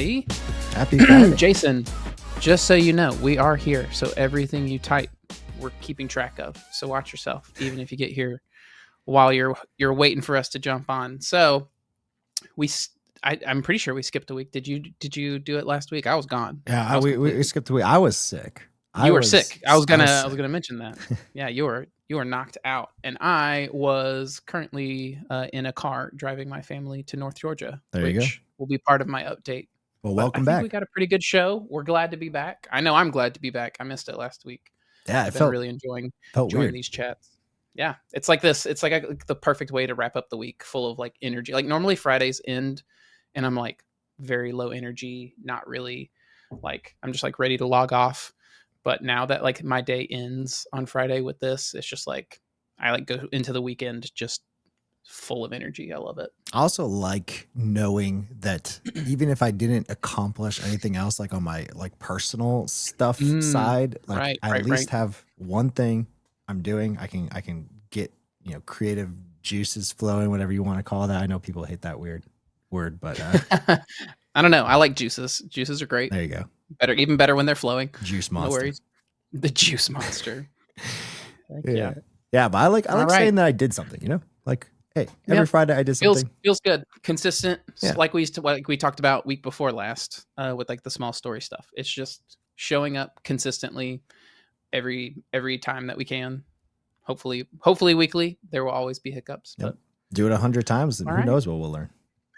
everybody. Happy Friday. Jason, just so you know, we are here. So everything you type, we're keeping track of. So watch yourself, even if you get here while you're waiting for us to jump on. So I'm pretty sure we skipped a week. Did you do it last week? I was gone. Yeah, we skipped a week. I was sick. You were sick. I was gonna mention that. Yeah, you were knocked out, and I was currently in a car driving my family to North Georgia, which will be part of my update. Well, welcome back. We got a pretty good show. We're glad to be back. I know I'm glad to be back. I missed it last week. Yeah, I've been really enjoying these chats. Yeah, it's like this. It's like the perfect way to wrap up the week, full of like energy. Like normally Fridays end, and I'm like very low energy, not really like I'm just like ready to log off. But now that like my day ends on Friday with this, it's just like I like go into the weekend just full of energy. I love it. I also like knowing that even if I didn't accomplish anything else, like on my like personal stuff side, like I at least have one thing I'm doing. I can get, creative juices flowing, whatever you want to call that. I know people hate that weird word, but I don't know. I like juices. Juices are great. There you go. Even better when they're flowing. Juice monster. No worries. The juice monster. Yeah, but I like saying that I did something. Like, hey, every Friday I did something. Feels good, consistent. Yeah. Like we talked about week before last with like the small story stuff. It's just showing up consistently every time that we can. Hopefully weekly. There will always be hiccups, but do it 100 times, and who knows what we'll learn.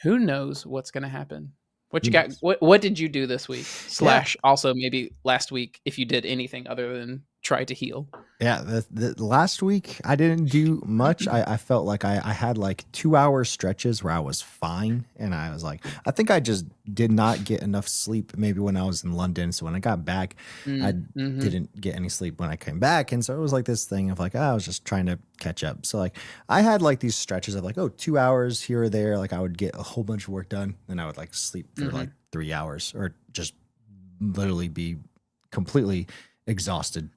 Who knows what's going to happen? What you got? What did you do this week? / also maybe last week if you did anything other than try to heal. Yeah, the last week I didn't do much. I felt like I had like 2-hour stretches where I was fine, and I was like, I think I just did not get enough sleep maybe when I was in London. So when I got back, I didn't get any sleep when I came back, and so it was like this thing of like, I was just trying to catch up. So like I had like these stretches of like 2 hours here or there. Like I would get a whole bunch of work done, and I would like sleep for like 3 hours or just literally be completely exhausted.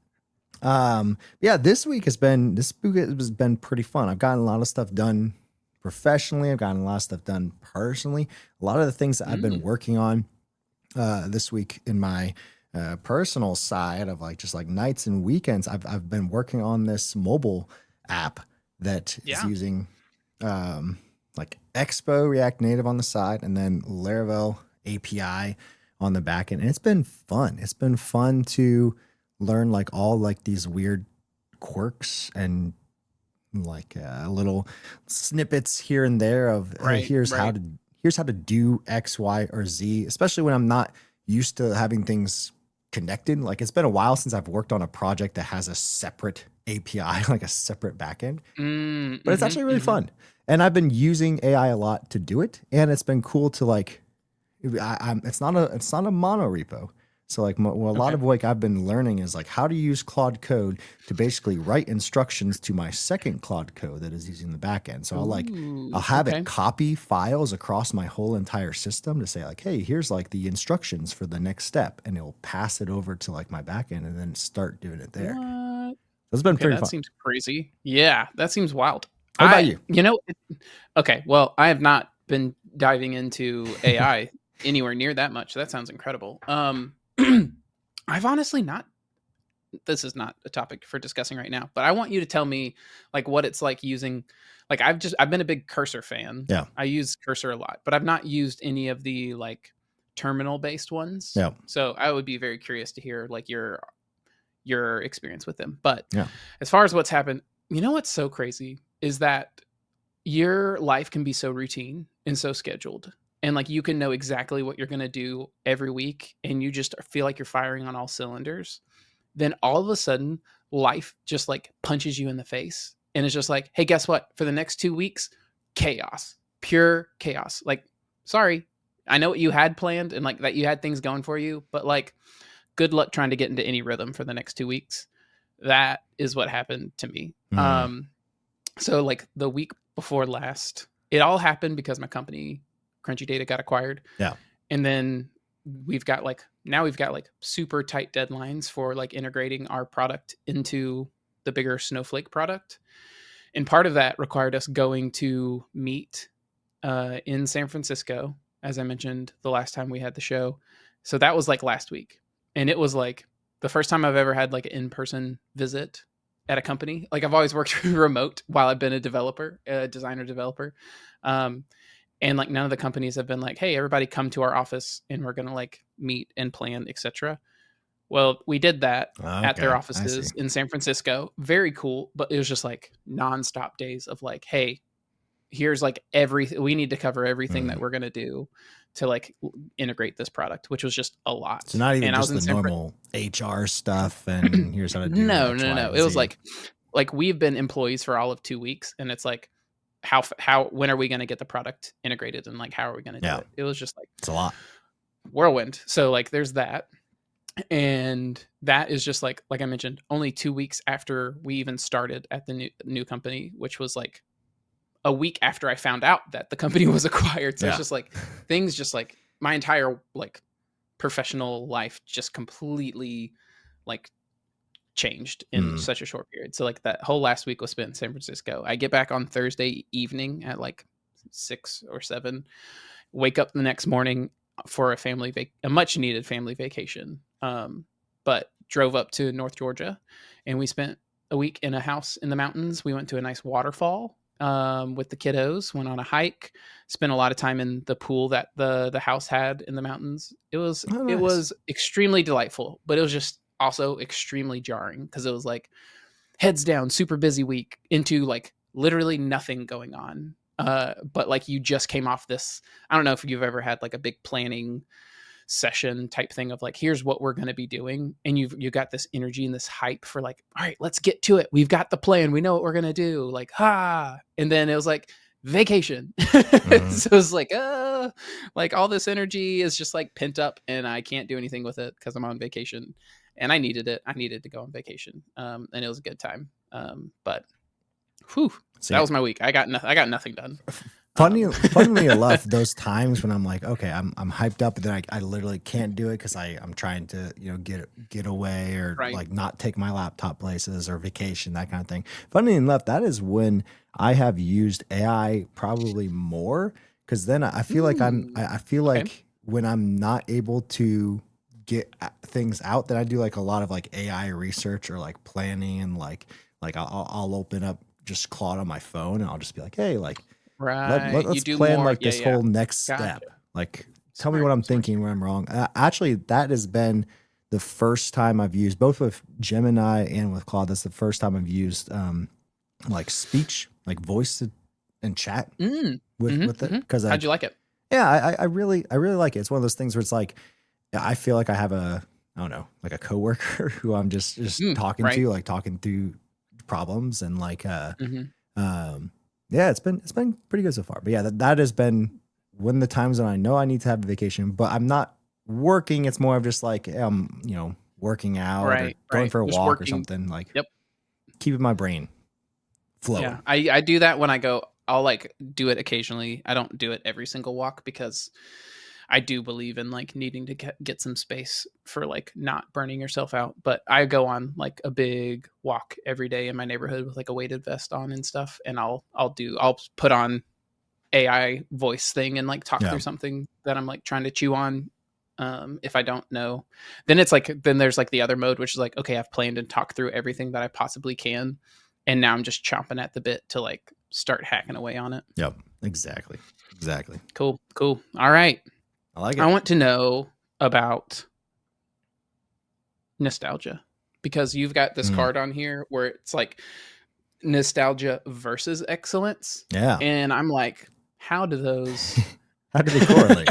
This week has been pretty fun. I've gotten a lot of stuff done professionally. I've gotten a lot of stuff done personally. A lot of the things that I've been working on this week in my personal side of like just like nights and weekends, I've been working on this mobile app that is using like Expo React Native on the side and then Laravel API on the back end. And it's been fun. It's been fun to learn like all like these weird quirks and like little snippets here and there of here's how to do X, Y, or Z, especially when I'm not used to having things connected. Like it's been a while since I've worked on a project that has a separate API, like a separate backend, but it's actually really fun. And I've been using AI a lot to do it. And it's been cool to like, it's not a mono repo. So like a lot of what I've been learning is like how to use Claude Code to basically write instructions to my second Claude Code that is using the backend. So I'll have it copy files across my whole entire system to say like, hey, here's like the instructions for the next step, and it'll pass it over to like my backend and then start doing it there. What? It's been pretty fun. That seems crazy. Yeah, that seems wild. What about you? Well, I have not been diving into AI anywhere near that much. That sounds incredible. I've honestly not. This is not a topic for discussing right now, but I want you to tell me like what it's like using. Like I've been a big Cursor fan. Yeah, I use Cursor a lot, but I've not used any of the like terminal based ones. Yeah. So I would be very curious to hear like your experience with them. But as far as what's happened, what's so crazy is that your life can be so routine and so scheduled. And like you can know exactly what you're going to do every week, and you just feel like you're firing on all cylinders. Then all of a sudden, life just like punches you in the face, and it's just like, hey, guess what? For the next 2 weeks, chaos, pure chaos. Like, sorry, I know what you had planned and like that you had things going for you, but like, good luck trying to get into any rhythm for the next 2 weeks. That is what happened to me. So like the week before last, it all happened because my company Crunchy Data got acquired. Yeah. And then we've got like super tight deadlines for like integrating our product into the bigger Snowflake product. And part of that required us going to meet in San Francisco as I mentioned the last time we had the show. So that was like last week. And it was like the first time I've ever had like an in-person visit at a company. Like I've always worked remote while I've been a developer, a designer developer. Um, and like none of the companies have been like, hey, everybody come to our office and we're going to like meet and plan, etc. Well, we did that at their Okay, I see. offices in San Francisco. Very cool. But it was just like nonstop days of like, hey, here's like everything we need to cover everything that we're going to do to like integrate this product, which was just a lot. So not even And I was just in the normal HR stuff and here's how to do no, X, no, Y, no. and It was Z. like we've been employees for all of 2 weeks, and it's like how when are we going to get the product integrated, and like how are we going to do it? It was just like it's a lot. whirlwind. So like there's that. And that is just like I mentioned, only 2 weeks after we even started at the new company, which was like a week after I found out that the company was acquired. So it's just like things just like my entire like professional life just completely like changed in such a short period. So like that whole last week was spent in San Francisco. I get back on Thursday evening at like 6 or 7, wake up the next morning for a much needed family vacation. But drove up to North Georgia and we spent a week in a house in the mountains. We went to a nice waterfall with the kiddos, went on a hike, spent a lot of time in the pool that the house had in the mountains. It was it was extremely delightful, but it was just also extremely jarring because it was like heads down, super busy week into like literally nothing going on. But like you just came off this, I don't know if you've ever had like a big planning session type thing of like, here's what we're going to be doing. And you got this energy and this hype for like, all right, let's get to it. We've got the plan. We know what we're going to do. Like, and then it was like vacation. So it was like all this energy is just like pent up and I can't do anything with it because I'm on vacation and I needed it. I needed to go on vacation. And it was a good time. But whew, that was my week. I got nothing done. Funnily enough, those times when I'm like, okay, I'm hyped up, but then I literally can't do it because I'm trying to get away or like not take my laptop places or vacation, that kind of thing. Funnily enough, that is when I have used AI probably more because then I feel like I feel like when I'm not able to get things out, then I do like a lot of like AI research or like planning and like I'll open up just Claude on my phone and I'll just be like, hey, like. Let's plan more, like this whole next step. Like, tell me what I'm thinking, where I'm wrong. Actually, that has been the first time I've used both with Gemini and with Claude. That's the first time I've used like speech, like voice and chat with it. Because how'd you like it? Yeah, I really like it. It's one of those things where it's like I feel like I have I don't know, like a coworker who I'm just talking to, like talking through problems and like yeah, it's been pretty good so far. But yeah, that has been one of the times when I know I need to have a vacation, but I'm not working. It's more of just like working out or going for a just walk or something. Like keeping my brain flowing. Yeah, I do that when I go. I'll like do it occasionally. I don't do it every single walk because I do believe in like needing to get some space for like not burning yourself out. But I go on like a big walk every day in my neighborhood with like a weighted vest on and stuff. And I'll put on AI voice thing and like talk through something that I'm like trying to chew on. If I don't know, then there's like the other mode, which is like, okay, I've planned and talked through everything that I possibly can. And now I'm just chomping at the bit to like start hacking away on it. Yep. Exactly. Cool. All right. I like it. I want to know about nostalgia because you've got this card on here where it's like nostalgia versus excellence. Yeah. And I'm like, how do they correlate?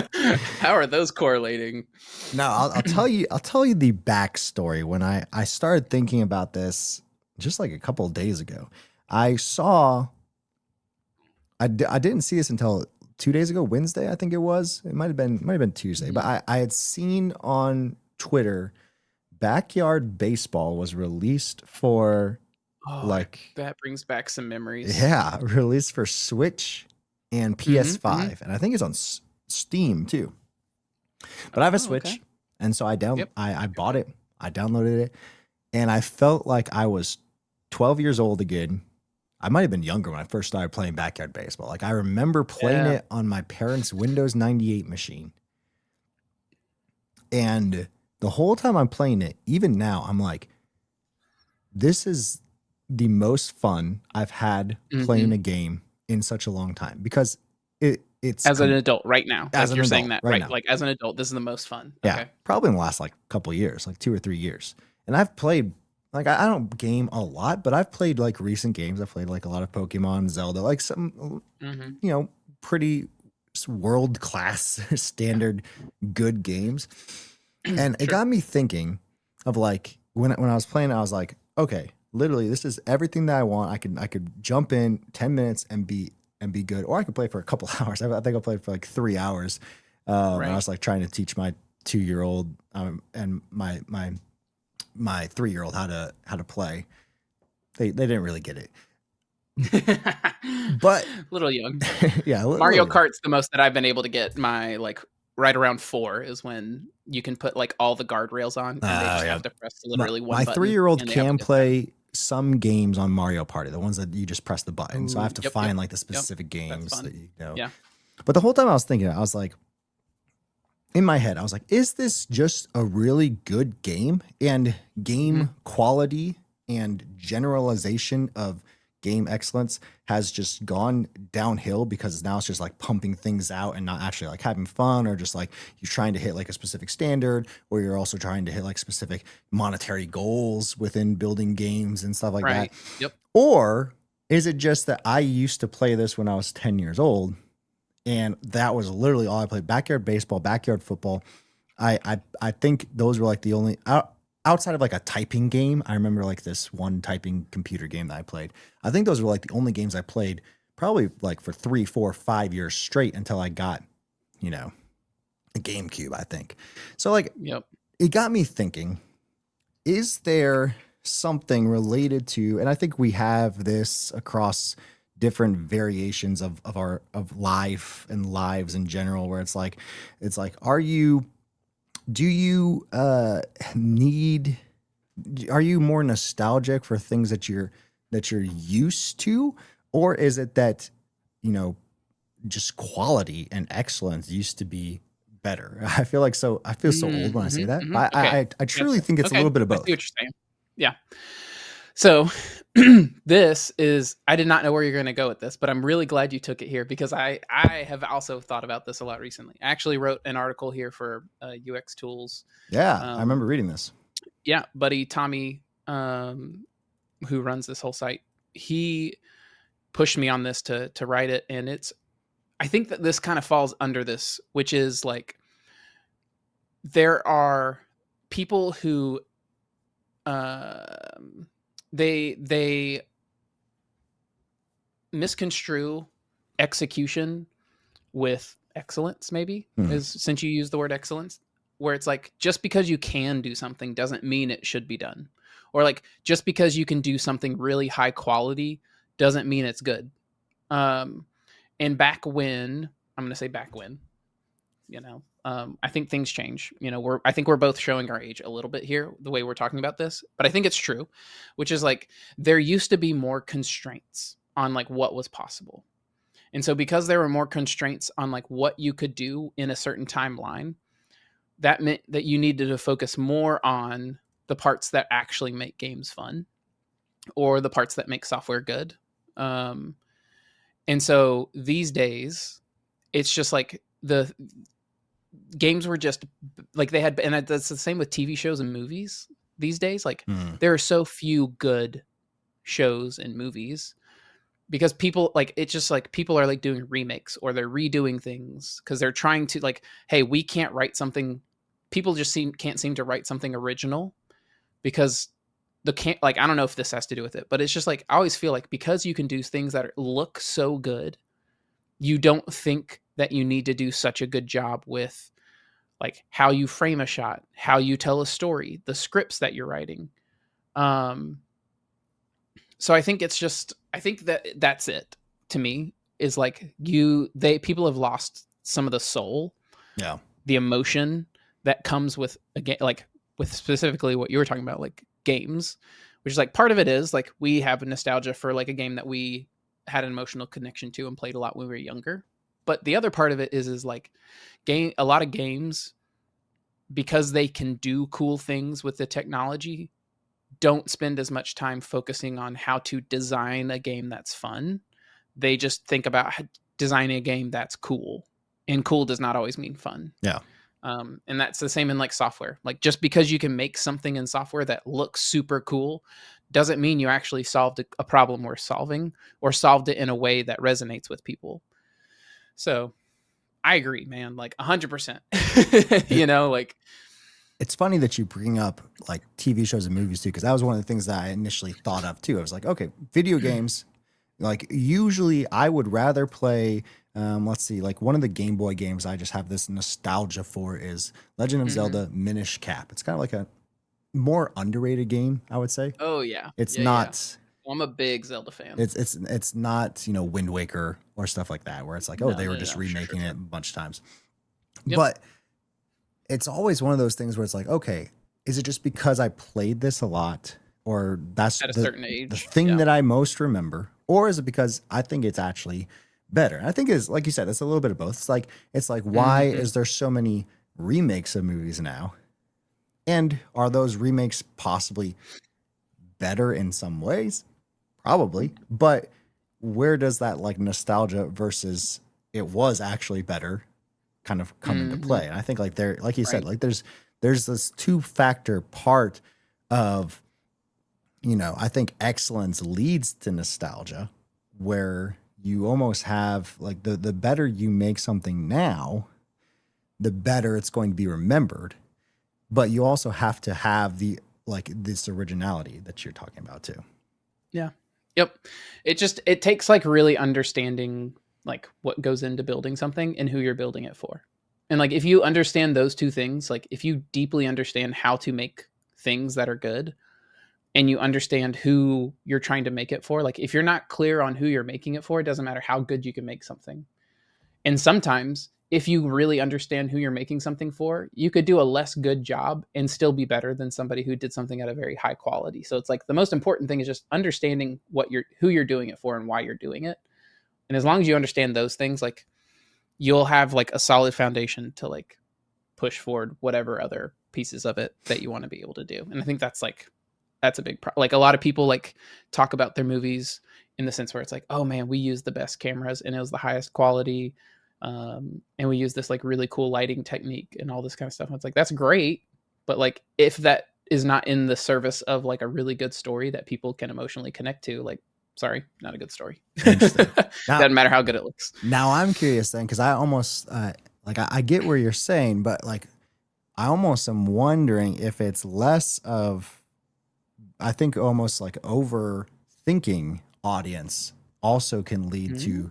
How are those correlating? Now, I'll tell you the backstory. When I started thinking about this just like a couple of days ago, I didn't see this until 2 days ago, Wednesday, I think it was. It might have been Tuesday, but I had seen on Twitter, Backyard Baseball was released for that brings back some memories. Yeah, released for Switch and PS5, and I think it's on Steam too. But I have a Switch, and so I bought it, I downloaded it, and I felt like I was 12 years old again. I might have been younger when I first started playing backyard baseball. Like I remember playing it on my parents' Windows 98 machine. And the whole time I'm playing it, even now, I'm like, this is the most fun I've had playing a game in such a long time, because it's as an adult right now. As like you're saying adult, that, right? now. Like as an adult, this is the most fun. Yeah, okay. Probably in the last like couple of years, like 2 or 3 years. And I've played, like I don't game a lot, but I've played like recent games. I've played like a lot of Pokemon, Zelda, like some, you know, pretty world class standard good games. And it got me thinking of like when I was playing, I was like, okay, literally, this is everything that I want. I could jump in 10 minutes and be good, or I could play for a couple hours. I think I played for like 3 hours. Right. I was like trying to teach my 2-year-old and my 3-year-old how to play. They didn't really get it. But little young. Yeah, Mario Kart's the most that I've been able to get. My like right around 4 is when you can put like all the guardrails on, and they just have to press literally one button. My 3-year-old can play some games on Mario Party, the ones that you just press the button. So I have to find like the specific games that you know. Yeah. But the whole time I was thinking, I was like, in my head, I was like, is this just a really good game? And game quality and generalization of game excellence has just gone downhill, because now it's just like pumping things out and not actually like having fun, or just like you're trying to hit like a specific standard, or you're also trying to hit like specific monetary goals within building games and stuff like that. Yep. Or is it just that I used to play this when I was 10 years old, and that was literally all I played? Backyard baseball, backyard football. I think those were like the only, outside of like a typing game. I remember like this one typing computer game that I played. I think those were like the only games I played probably like for 3, 4, 5 years straight until I got, you know, a GameCube, I think. So like, it got me thinking, is there something related to, and I think we have this across different variations of life and lives in general, where it's like, do you are you more nostalgic for things that you're used to, or is it that, you know, just quality and excellence used to be better? I feel so old when I say that. But I truly think it's a little bit of both. I see what you're saying. Yeah. So this is, I did not know where you're going to go with this, but I'm really glad you took it here, because I have also thought about this a lot recently. I actually wrote an article here for UX Tools. Yeah, I remember reading this. Yeah, buddy Tommy, who runs this whole site, he pushed me on this to write it, and I think that this kind of falls under this, which is like, there are people who they misconstrue execution with excellence, maybe, since you use the word excellence, where it's like, just because you can do something doesn't mean it should be done. Or like, just because you can do something really high quality doesn't mean it's good. And back when, I'm going to say back when, you know, I think things change. You know, I think we're both showing our age a little bit here, the way we're talking about this, but I think it's true, which is like, there used to be more constraints on like what was possible. And so because there were more constraints on like what you could do in a certain timeline, that meant that you needed to focus more on the parts that actually make games fun, or the parts that make software good. And so these days, it's just like the games were just like, they had, and that's the same with TV shows and movies these days. Like there are so few good shows and movies, because people like, it's just like people are like doing remakes, or they're redoing things because they're trying to like, hey, we can't write something. People just can't seem to write something original, because like, I don't know if this has to do with it, but it's just like, I always feel like, because you can do things that look so good, you don't think that you need to do such a good job with like how you frame a shot, how you tell a story, the scripts that you're writing. So I think that's it to me, is like, people have lost some of the soul, the emotion that comes with a game, like with specifically what you were talking about, like games, which is like part of it is like we have a nostalgia for like a game that we had an emotional connection to and played a lot when we were younger. But the other part of it is like a lot of games, because they can do cool things with the technology, don't spend as much time focusing on how to design a game that's fun. They just think about designing a game that's cool, and cool does not always mean fun. Yeah. And that's the same in like software. Like just because you can make something in software that looks super cool doesn't mean you actually solved a problem worth solving, or solved it in a way that resonates with people. So I agree, man, like 100%. You know, like it's funny that you bring up like TV shows and movies too, because that was one of the things that I initially thought of too. I was like, okay, video games, like usually I would rather play, let's see, like one of the Game Boy games I just have this nostalgia for is Legend of Zelda Minish Cap. It's kind of like a more underrated game, I would say. Oh yeah. It's Yeah, not. Well, I'm a big Zelda fan. It's not, you know, Wind Waker or stuff like that, where it's like, oh, they were just remaking it a bunch of times. Yep. But it's always one of those things where it's like, okay, is it just because I played this a lot, or that's at a certain age, the thing that I most remember, or is it because I think it's actually better? And I think it's like you said, it's a little bit of both. It's like why is there so many remakes of movies now? And are those remakes possibly better in some ways? Probably, but where does that like nostalgia versus it was actually better kind of come into play? And I think like there, like you said, like there's this 2-factor part of, you know, I think excellence leads to nostalgia, where you almost have like the better you make something now, the better it's going to be remembered. But you also have to have the like this originality that you're talking about too. Yeah. Yep. It takes like really understanding like what goes into building something and who you're building it for. And like if you understand those two things, like if you deeply understand how to make things that are good, and you understand who you're trying to make it for, like if you're not clear on who you're making it for, it doesn't matter how good you can make something. And sometimes if you really understand who you're making something for, you could do a less good job and still be better than somebody who did something at a very high quality. So it's like the most important thing is just understanding who you're doing it for and why you're doing it. And as long as you understand those things, like you'll have like a solid foundation to like push forward whatever other pieces of it that you want to be able to do. And I think that's a big like a lot of people like talk about their movies in the sense where it's like, oh man, we used the best cameras and it was the highest quality. And we use this like really cool lighting technique and all this kind of stuff. And it's like, that's great. But like, if that is not in the service of like a really good story that people can emotionally connect to, like, sorry, not a good story. Doesn't matter how good it looks. Now I'm curious then, because I almost like I get where you're saying, but like I almost am wondering if it's less of, I think almost like overthinking audience also can lead to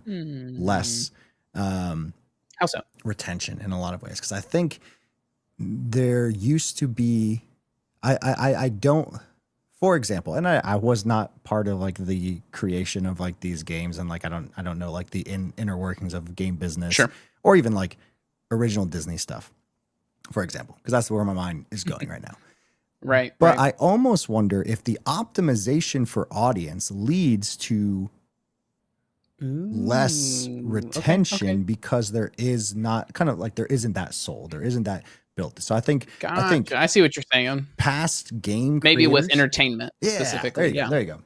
less how so? Retention in a lot of ways. Because I think there used to be, I don't, for example, and I was not part of like the creation of like these games, and like I don't know like the inner workings of game business, or even like original Disney stuff, for example, because that's where my mind is going right now. Right. But I almost wonder if the optimization for audience leads to less retention because there is not kind of like there isn't that soul, there isn't that built. So I think I see what you're saying. Past game maybe creators, with entertainment specifically. There you go.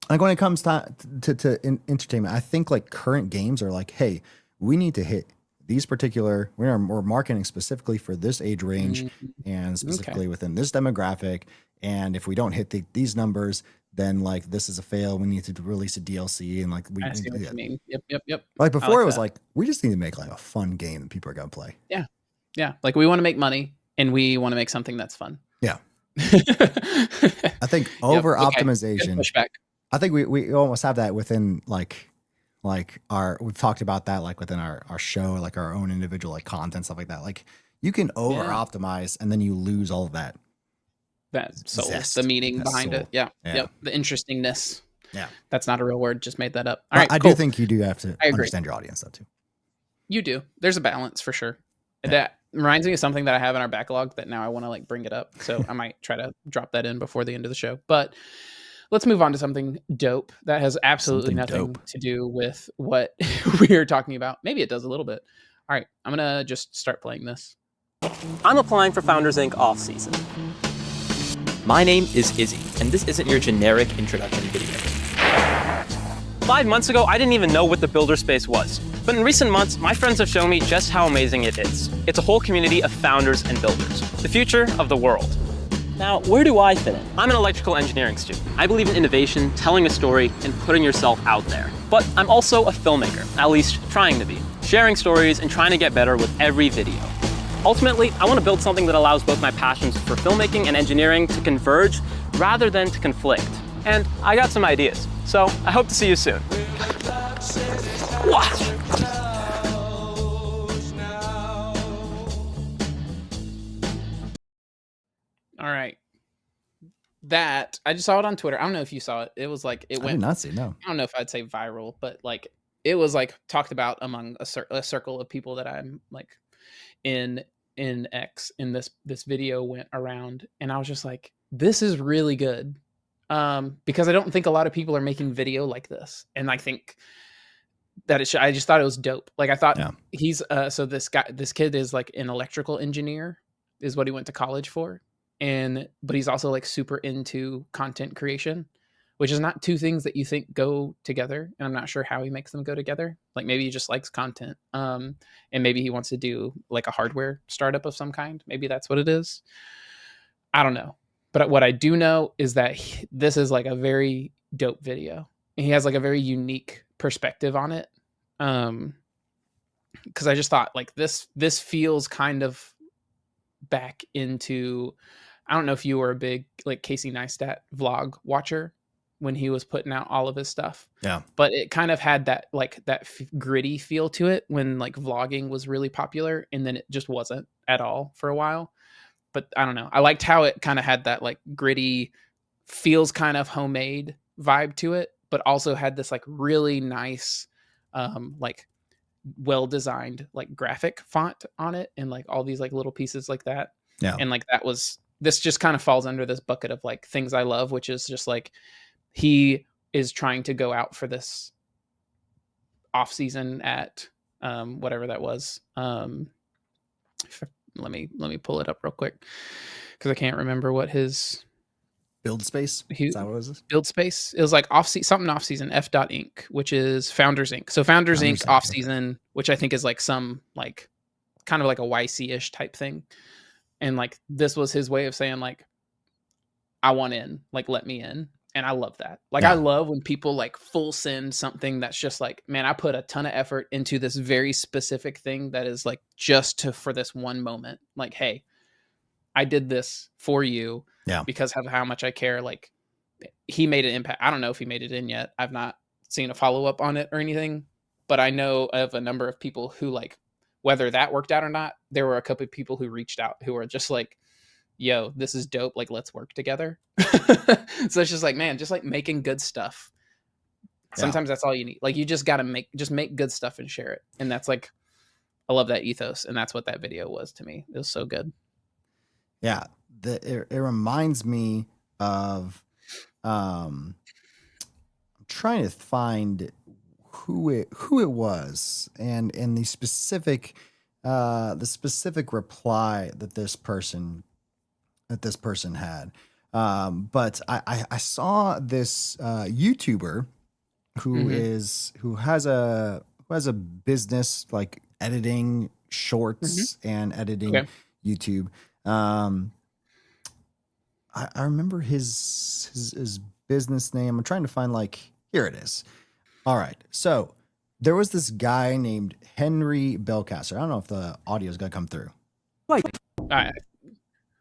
Like when it comes to entertainment, I think like current games are like, hey, we need to hit these particular, we're marketing specifically for this age range and specifically within this demographic. And if we don't hit these numbers, then like this is a fail. We need to release a DLC, and like I see what you mean. Yep. Like before, it was like we just need to make like a fun game that people are gonna play. Yeah. Like we want to make money, and we want to make something that's fun. Yeah. I think over optimization. Pushback. I think we almost have that within like we've talked about that like within our show, like our own individual like content, stuff like that. Like you can over optimize and then you lose all of that. That soul, the meaning behind it. Yeah. Yep. The interestingness. Yeah. That's not a real word. Just made that up. All right. I do think you do have to understand your audience though too. You do. There's a balance for sure. Yeah. That reminds me of something that I have in our backlog that now I want to like bring it up. So I might try to drop that in before the end of the show. But let's move on to something dope that has absolutely nothing to do with what we are talking about. Maybe it does a little bit. All right, I'm gonna just start playing this. I'm applying for Founders Inc. off-season. My name is Izzy, and this isn't your generic introduction video. 5 months ago, I didn't even know what the builder space was. But in recent months, my friends have shown me just how amazing it is. It's a whole community of founders and builders, the future of the world. Now, where do I fit in? I'm an electrical engineering student. I believe in innovation, telling a story, and putting yourself out there. But I'm also a filmmaker, at least trying to be, sharing stories and trying to get better with every video. Ultimately, I want to build something that allows both my passions for filmmaking and engineering to converge rather than to conflict. And I got some ideas, so I hope to see you soon. Watch! All right. That, I just saw it on Twitter. I don't know if you saw it. It was like, it went. I did not see, no. I don't know if I'd say viral, but like, it was like talked about among a circle of people that I'm like in X, and this video went around, and I was just like, this is really good. Because I don't think a lot of people are making video like this. And I think that I just thought it was dope. Like I thought he's, so this kid is like an electrical engineer is what he went to college for. But he's also like super into content creation, which is not two things that you think go together. And I'm not sure how he makes them go together. Like maybe he just likes content. And maybe he wants to do like a hardware startup of some kind. Maybe that's what it is. I don't know. But what I do know is that this is like a very dope video. And he has like a very unique perspective on it. Because I just thought like this feels kind of back into, I don't know if you were a big like Casey Neistat vlog watcher when he was putting out all of his stuff. Yeah. But it kind of had that like that gritty feel to it when like vlogging was really popular, and then it just wasn't at all for a while. But I don't know. I liked how it kind of had that like gritty, feels kind of homemade vibe to it, but also had this like really nice, like well-designed like graphic font on it, and like all these like little pieces like that. Yeah. And like this just kind of falls under this bucket of like things I love, which is just like he is trying to go out for this off season at whatever that was. Let me pull it up real quick because I can't remember what his build space. Is that what it was? Build space. It was like something off season F. Inc., which is Founders Inc. So Founders Inc. off season, which I think is like some like kind of like a YC-ish type thing. And like this was his way of saying like, I want in, like let me in. And I love that. Like I love when people like full send something that's just like, man, I put a ton of effort into this very specific thing that is like just for this one moment. Like, hey, I did this for you because of how much I care. Like he made an impact. I don't know if he made it in yet. I've not seen a follow-up on it or anything, but I know of a number of people who like, whether that worked out or not, there were a couple of people who reached out who are just like, yo, this is dope. Like, let's work together. So it's just like, man, just like making good stuff. Sometimes that's all you need. Like you just got to make good stuff and share it. And that's like, I love that ethos. And that's what that video was to me. It was so good. Yeah. It reminds me of, I'm trying to find who it was and the specific reply that this person had. But I saw this YouTuber who has a business like editing shorts and editing YouTube. I remember his business name. I'm trying to find like, here it is. All right. So there was this guy named Henry Belcaster. I don't know if the audio is going to come through. Wait. Right.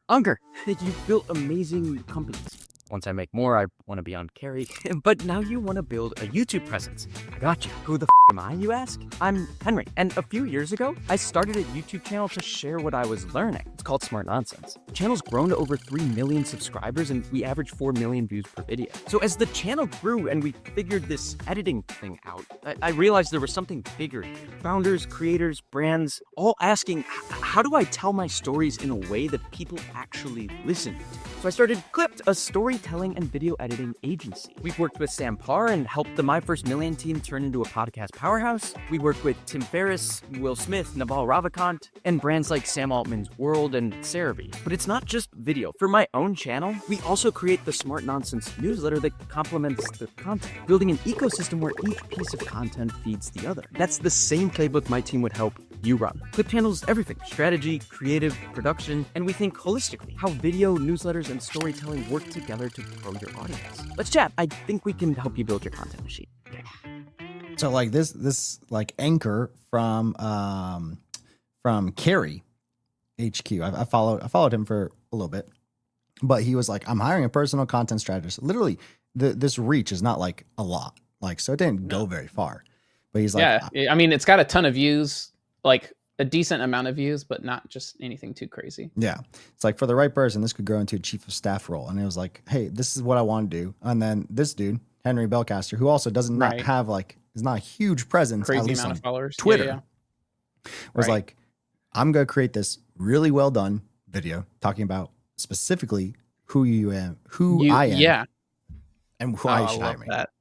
Unger, you've built amazing companies. Once I make more, I want to be on Carrie. But now you want to build a YouTube presence. I got you. Who the am I, you ask? I'm Henry. And a few years ago, I started a YouTube channel to share what I was learning. It's called Smart Nonsense. The channel's grown to over 3 million subscribers, and we average 4 million views per video. So as the channel grew and we figured this editing thing out, I realized there was something bigger here. Founders, creators, brands, all asking, how do I tell my stories in a way that people actually listen to? So I started Clipped, a storytelling and video editing agency. We've worked with Sam Parr and helped the My First Million team turn into a podcast powerhouse. We work with Tim Ferriss, Will Smith, Naval Ravikant, and brands like Sam Altman's World and CeraVe. But it's not just video. For my own channel, we also create the Smart Nonsense newsletter that complements the content, building an ecosystem where each piece of content feeds the other. That's the same playbook my team would help you run. Clipped handles everything: strategy, creative, production, and we think holistically how video, newsletters, and storytelling work together to grow your audience. Let's chat. I think we can help you build your content machine. Okay. So like this like anchor from Carrie HQ. I followed him for a little bit, but he was like, I'm hiring a personal content strategist. Literally, this reach is not like a lot. Like, so it didn't go very far. But he's like, yeah, I mean, it's got a ton of views, like a decent amount of views, but not just anything too crazy. Yeah. It's like, for the right person, this could grow into a chief of staff role. And it was like, hey, this is what I want to do. And then this dude, Henry Belcaster, who also doesn't not have like, is not a huge presence, crazy at least amount on of followers, Twitter, was like, I'm going to create this really well done video talking about specifically who I am, and who I should hire. That.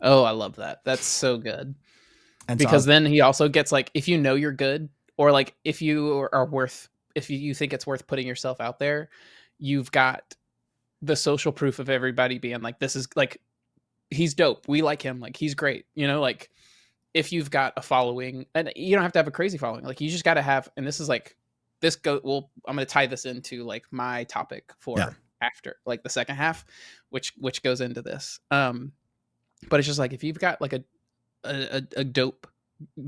Oh, I love that. That's so good. And because then he also gets like, if you know you're good, or like if you think it's worth putting yourself out there, you've got the social proof of everybody being like, this is like, he's dope. We like him. Like, he's great. You know, like if you've got a following, and you don't have to have a crazy following, like you just got to have, and this is like, I'm going to tie this into like my topic for after like the second half, which goes into this. But it's just like, if you've got like a dope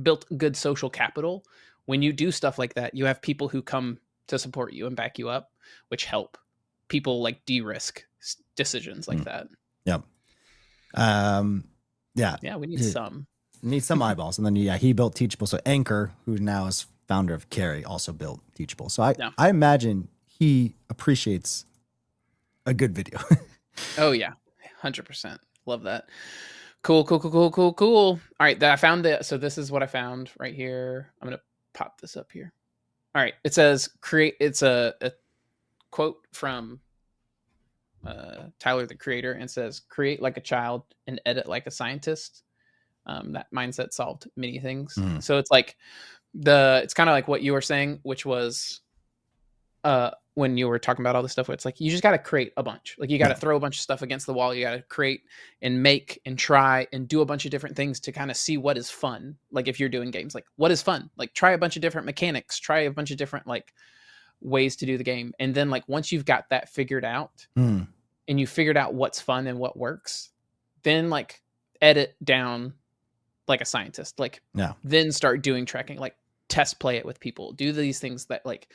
built good social capital, when you do stuff like that, you have people who come to support you and back you up, which help people like de-risk decisions like that. Yep. Yeah, we need some eyeballs. And then he built Teachable. So Anchor, who now is founder of Carrie, also built Teachable. So I imagine he appreciates a good video. Oh yeah, 100%. Love that. Cool. All right, I found it. So this is what I found right here. I'm gonna pop this up here. All right, it says it's a quote from Tyler the Creator, and says, create like a child and edit like a scientist. That mindset solved many things. So it's like it's kind of like what you were saying, which was when you were talking about all this stuff, where it's like, you just got to create a bunch. Like, you got to throw a bunch of stuff against the wall. You got to create and make and try and do a bunch of different things to kind of see what is fun. Like, if you're doing games, like, what is fun? Like, try a bunch of different mechanics, try a bunch of different like ways to do the game. And then like, once you've got that figured out and you figured out what's fun and what works, then like edit down like a scientist, like then start doing tracking, like test play it with people, do these things that like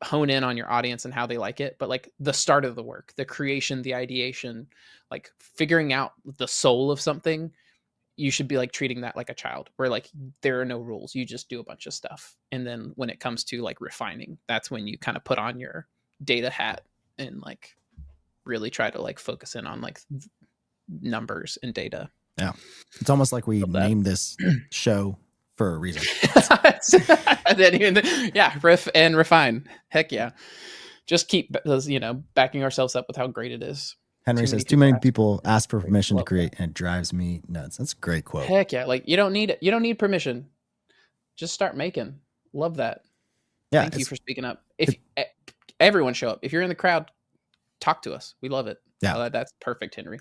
hone in on your audience and how they like it. But like the start of the work, the creation, the ideation, like figuring out the soul of something, you should be like treating that like a child, where like there are no rules. You just do a bunch of stuff. And then when it comes to like refining, that's when you kind of put on your data hat and like really try to like focus in on like numbers and data. Yeah. It's almost like we named this show for a reason. Riff and refine. Heck yeah. Just keep those, backing ourselves up with how great it is. Henry says, too many people ask for permission to create, and it drives me nuts. That's a great quote. Heck yeah. Like, you don't need it. You don't need permission. Just start making. Love that. Yeah. Thank you for speaking up. Everyone show up. If you're in the crowd, talk to us. We love it. Yeah. That's perfect, Henry.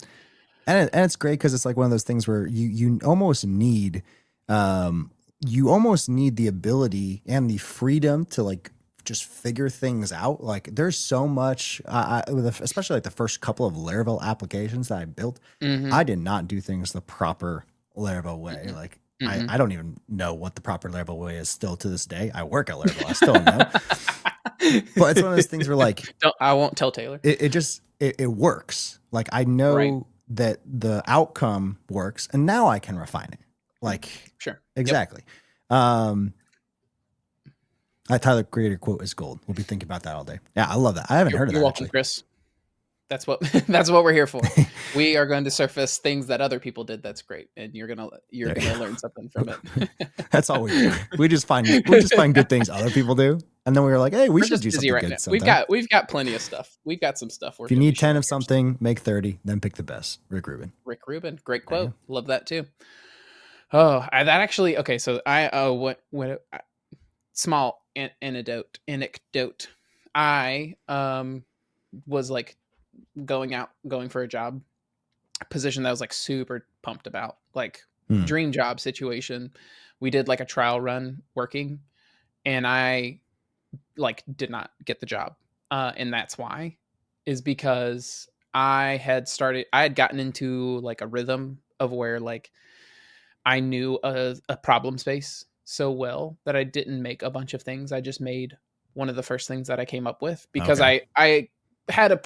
And it's great because it's like one of those things where you almost need the ability and the freedom to like just figure things out. Like, there's so much, especially like the first couple of Laravel applications that I built, I did not do things the proper Laravel way. Like, I don't even know what the proper Laravel way is still to this day. I work at Laravel. I still don't know. But it's one of those things where like, I won't tell Taylor. It works. Like, I know that the outcome works, and now I can refine it. Like, sure. Exactly. Yep. That Tyler Creator quote is gold. We'll be thinking about that all day. Yeah, I love that. I haven't heard of that. You're welcome, actually. Chris. That's what we're here for. We are going to surface things that other people did. That's great, and you're gonna learn something from it. That's all we do. We just find good things other people do, and then we were like, hey, we We're should just do busy something right good now. sometime. We've got plenty of stuff. We've got some stuff. If you need 10 of something, make 30, then pick the best. Rick Rubin, great quote. Love that too. Oh, that actually. Okay, so I small anecdote. I was like going for a job position that I was like super pumped about, like dream job situation. We did like a trial run working, and I like did not get the job. And that's why, is because I had gotten into like a rhythm of where like I knew a problem space so well that I didn't make a bunch of things. I just made one of the first things that I came up with, because I had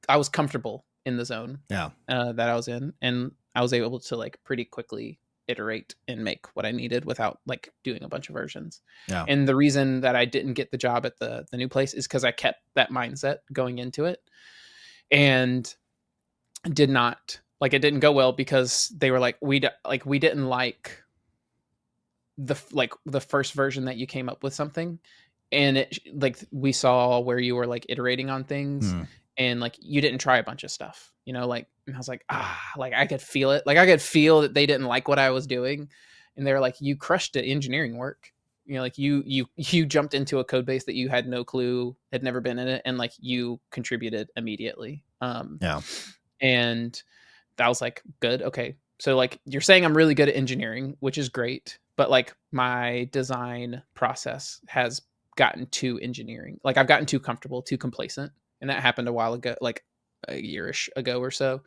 I was comfortable in the zone that I was in, and I was able to like pretty quickly iterate and make what I needed without like doing a bunch of versions. Yeah. And the reason that I didn't get the job at the new place is because I kept that mindset going into it, and did not like, it didn't go well, because they were like, we didn't like the first version that you came up with something, and it like we saw where you were like iterating on things, and like you didn't try a bunch of stuff, like, and I was like, like I could feel it. Like I could feel that they didn't like what I was doing, and they were like, you crushed it engineering work. Like you jumped into a code base that you had no clue, had never been in it, and like you contributed immediately. And that was like, good. Okay. So like you're saying I'm really good at engineering, which is great, but like my design process has gotten too engineering. Like I've gotten too comfortable, too complacent. And that happened a while ago, like a yearish ago or so.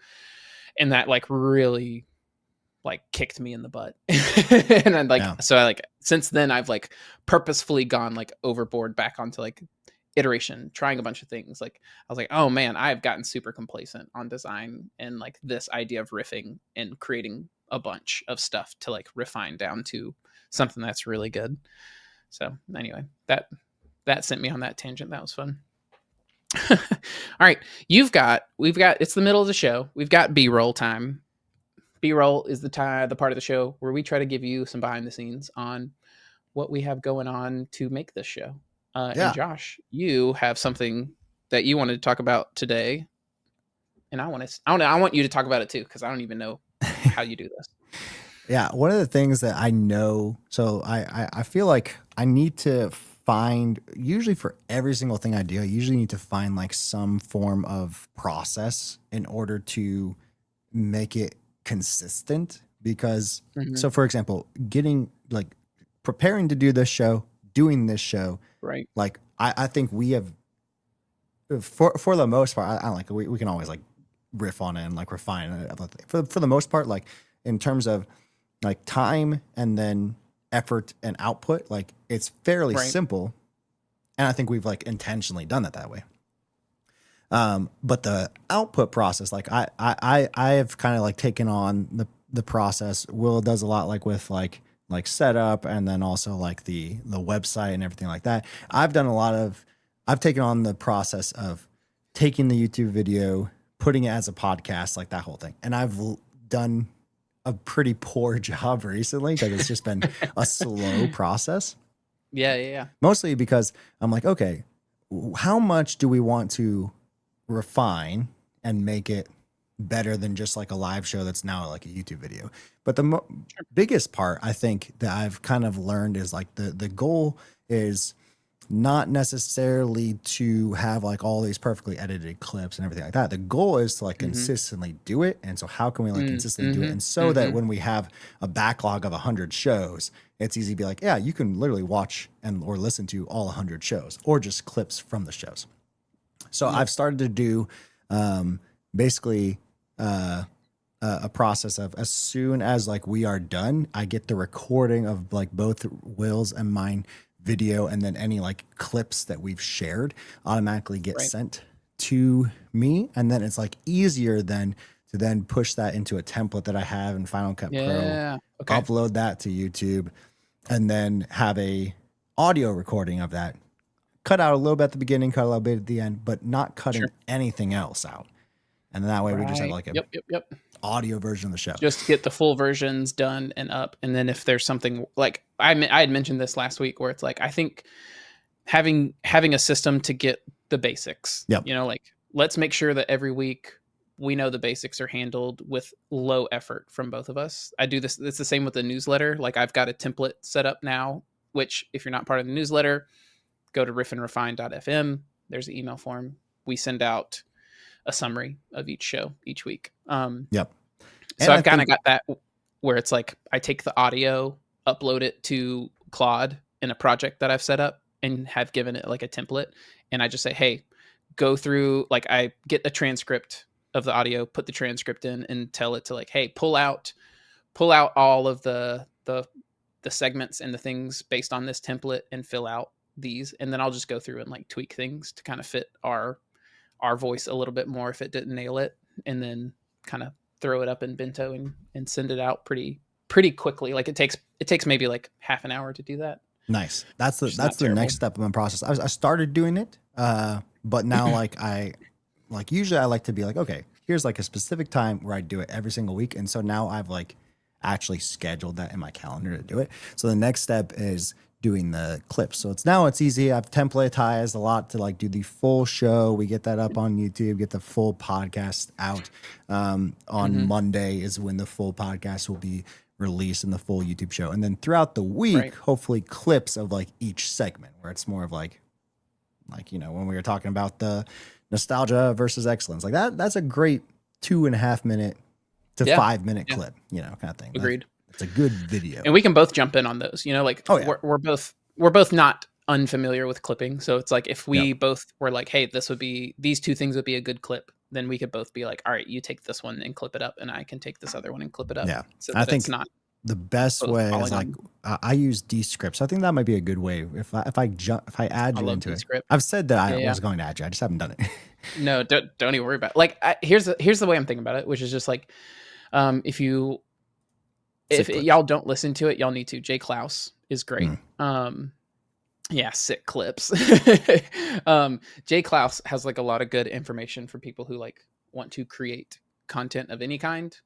And that like really like kicked me in the butt. And I'm like, so I like, since then I've like purposefully gone like overboard back onto like iteration, trying a bunch of things. Like I was like, oh man, I've gotten super complacent on design, and like this idea of riffing and creating a bunch of stuff to like refine down to something that's really good. So anyway, that sent me on that tangent. That was fun. All right, we've got it's the middle of the show. We've got B-roll time. B-roll is the part of the show where we try to give you some behind the scenes on what we have going on to make this show. And Josh, you have something that you wanted to talk about today, and I want you to talk about it too, because I don't even know how you do this. Yeah, one of the things that I know, so I feel like I need to find, usually for every single thing I do, I usually need to find like some form of process in order to make it consistent. Because, so for example, getting like preparing to do this show, doing this show, right? Like I think we have, for the most part, I don't like, we can always like riff on it and like refine it. For the most part, like in terms of like time and then effort and output, like it's fairly simple. And I think we've like intentionally done it that way. But the output process, like I have kind of like taken on the process. Will does a lot like with like setup, and then also like the website and everything like that. I've taken on the process of taking the YouTube video, putting it as a podcast, like that whole thing. And I've done a pretty poor job recently, because it's just been a slow process. Yeah. Mostly because I'm like, okay, how much do we want to refine and make it better than just like a live show that's now like a YouTube video? But the biggest part I think that I've kind of learned is like the goal is not necessarily to have like all these perfectly edited clips and everything like that. The goal is to like consistently do it. And so how can we like consistently do it? And so that when we have a backlog of 100 shows, it's easy to be like, yeah, you can literally watch or listen to all 100 shows, or just clips from the shows. So I've started to do basically a process of, as soon as like we are done, I get the recording of like both Will's and mine video, and then any like clips that we've shared automatically get sent to me. And then it's like easier then to then push that into a template that I have in Final Cut Pro, upload that to YouTube, and then have a audio recording of that. Cut out a little bit at the beginning, cut a little bit at the end, but not cutting anything else out. And then that way we just have like a Yep. audio version of the show. Just get the full versions done and up. And then if there's something like I had mentioned this last week where it's like, I think having a system to get the basics, like let's make sure that every week we know the basics are handled with low effort from both of us. I do this. It's the same with the newsletter. Like I've got a template set up now, which if you're not part of the newsletter, go to riffandrefine.fm. There's an email form. We send out a summary of each show each week. So I've kind of got that where it's like I take the audio, upload it to Claude in a project that I've set up and have given it like a template. And I just say, hey, go through, like I get a transcript of the audio, put the transcript in and tell it to like, hey, pull out all of the segments and the things based on this template and fill out these. And then I'll just go through and like tweak things to kind of fit our voice a little bit more if it didn't nail it, and then kind of throw it up in Bento and send it out pretty quickly. Like it takes maybe like half an hour to do that. Nice. That's the next step of my process. I started doing it, but now usually I like to be like, okay, here's like a specific time where I do it every single week. And so now I've like actually scheduled that in my calendar to do it. So the next step is doing the clips. So it's easy. I've templatized a lot to like do the full show. We get that up on YouTube, get the full podcast out. On Monday is when the full podcast will be released in the full YouTube show. And then throughout the week, hopefully clips of like each segment where it's more of like, when we were talking about the nostalgia versus excellence, like that's a great 2.5 minute to 5 minute clip, kind of thing. Agreed. It's a good video. And we can both jump in on those, we're both not unfamiliar with clipping. So it's like, if we both were like, hey, these two things would be a good clip, then we could both be like, all right, you take this one and clip it up, and I can take this other one and clip it up. Yeah. So I think it's not the best way is like, I use Descript. So I think that might be a good way. If I add you into Descript. it, I've said that I was going to add you. I just haven't done it. No, don't even worry about it. Like, here's the way I'm thinking about it, which is just like, if y'all don't listen to it, y'all need to. Jay Klaus is great. Sick clips. Jay Klaus has like a lot of good information for people who like want to create content of any kind.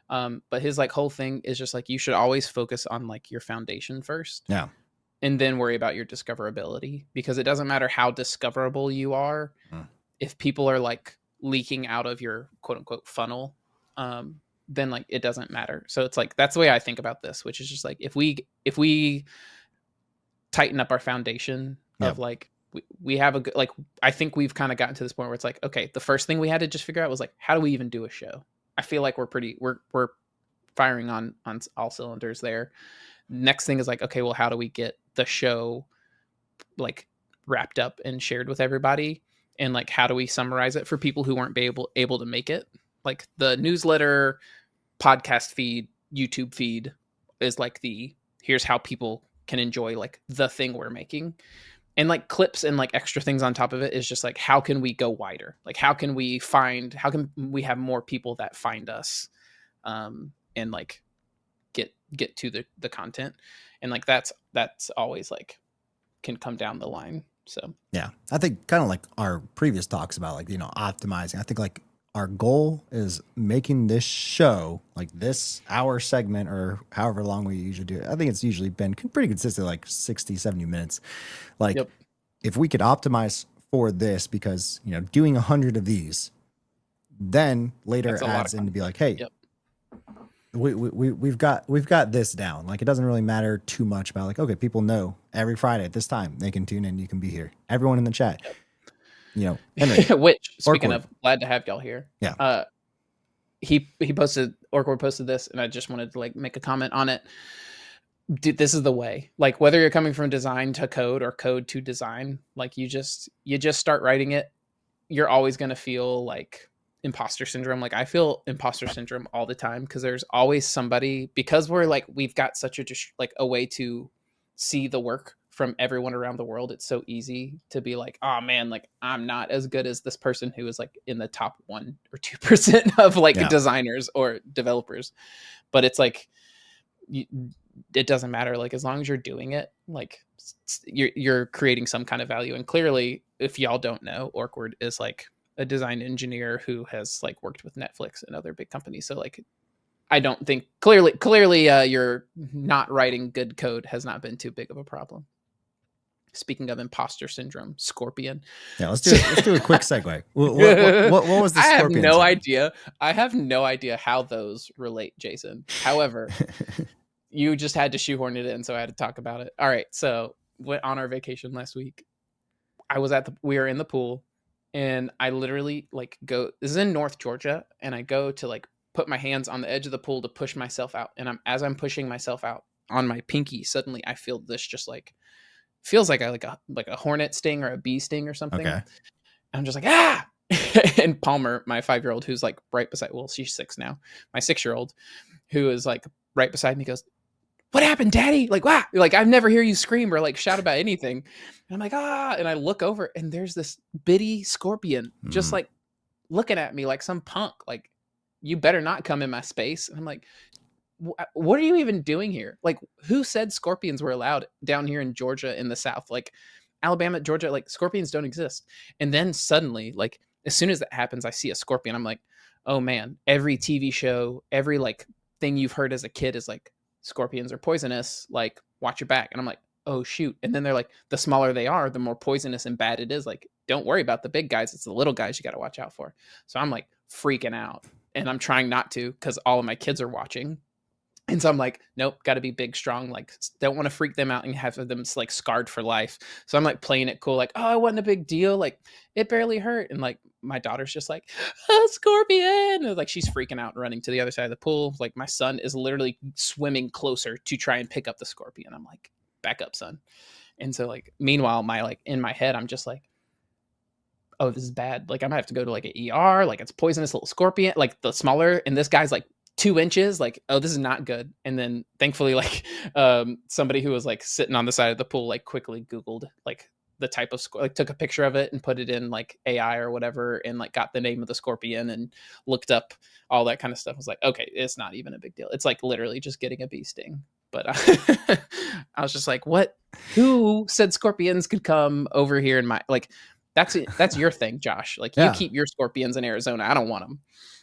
But his like whole thing is just like, you should always focus on like your foundation first. Yeah. And then worry about your discoverability, because it doesn't matter how discoverable you are. If people are like leaking out of your quote unquote funnel, then like it doesn't matter. So it's like, that's the way I think about this, which is just like, if we tighten up our foundation of like, we have a good, like, I think we've kind of gotten to this point where it's like, okay, the first thing we had to just figure out was like, how do we even do a show? I feel like we're firing on all cylinders there. Next thing is like, okay, well, how do we get the show like wrapped up and shared with everybody? And like, how do we summarize it for people who weren't able to make it? Like the newsletter, podcast feed, YouTube feed is like here's how people can enjoy like the thing we're making. And like clips and like extra things on top of it is just like, how can we go wider? Like, how can we have more people that find us, and like get to the content? And like, that's always like can come down the line. So, yeah, I think kind of like our previous talks about like, optimizing, I think like our goal is making this show, like this hour segment or however long we usually do it. I think it's usually been pretty consistent, like 60, 70 minutes. Like if we could optimize for this, because, doing 100 of these, then later adds in to be like, hey, we've got this down. Like, it doesn't really matter too much about like, okay, people know every Friday at this time they can tune in, you can be here. Everyone in the chat. Henry, which speaking of, glad to have y'all here. Yeah. Orkwood posted this, and I just wanted to like make a comment on it. Dude, this is the way. Like, whether you're coming from design to code or code to design, like you just start writing it, you're always going to feel like imposter syndrome. Like, I feel imposter syndrome all the time, because there's always somebody, because we've got such a way to see the work from everyone around the world. It's so easy to be like, oh man, like I'm not as good as this person who is like in the top 1 or 2% of like designers or developers. But it's like, it doesn't matter. Like, as long as you're doing it, like you're creating some kind of value. And clearly, if y'all don't know, Orkward is like a design engineer who has like worked with Netflix and other big companies. So like, I don't think clearly you're not writing good code has not been too big of a problem. Speaking of imposter syndrome, Scorpion. Yeah, let's do a quick segue. What was the Scorpion? I have no idea how those relate, Jason. However, you just had to shoehorn it in, so I had to talk about it. All right, so went on our vacation last week. We were in the pool, and I literally like go. This is in North Georgia, and I go to like put my hands on the edge of the pool to push myself out, and as I'm pushing myself out on my pinky, suddenly I feel this just like. Feels like a hornet sting or a bee sting or something. Okay. I'm just like, ah! And Palmer, my 5-year-old, who's like right beside, well, she's 6 now. My 6-year-old, who is like right beside me, goes, "What happened, Daddy?" Like, wow! Like, I've never hear you scream or like shout about anything. And I'm like, ah! And I look over, and there's this bitty scorpion just like looking at me like some punk. Like, you better not come in my space. And I'm like, what are you even doing here? Like, who said scorpions were allowed down here in Georgia in the South? Like, Alabama, Georgia, like scorpions don't exist. And then suddenly, like, as soon as that happens, I see a scorpion. I'm like, oh man, every TV show, every like thing you've heard as a kid is like, scorpions are poisonous. Like, watch your back. And I'm like, oh shoot. And then they're like, the smaller they are, the more poisonous and bad it is. Like, don't worry about the big guys. It's the little guys you got to watch out for. So I'm like freaking out, and I'm trying not to because all of my kids are watching. And so I'm like, nope, got to be big, strong. Like, don't want to freak them out and have them like scarred for life. So I'm like playing it cool. Like, oh, it wasn't a big deal. Like, it barely hurt. And like, my daughter's just like, oh, scorpion. And like, she's freaking out and running to the other side of the pool. Like, my son is literally swimming closer to try and pick up the scorpion. I'm like, back up, son. And so like, meanwhile, in my head, I'm just like, oh, this is bad. Like, I'm gonna have to go to like an ER. Like, it's poisonous little scorpion. Like, the smaller, and this guy's like 2 inches, like, oh, this is not good. And then thankfully, like, somebody who was like sitting on the side of the pool, like quickly Googled like the type of like took a picture of it and put it in like AI or whatever, and like got the name of the scorpion and looked up all that kind of stuff. I was like, okay, it's not even a big deal. It's like literally just getting a bee sting. But I was just like, what? Who said scorpions could come over here in my like? That's your thing, Josh. Like, you keep your scorpions in Arizona. I don't want them.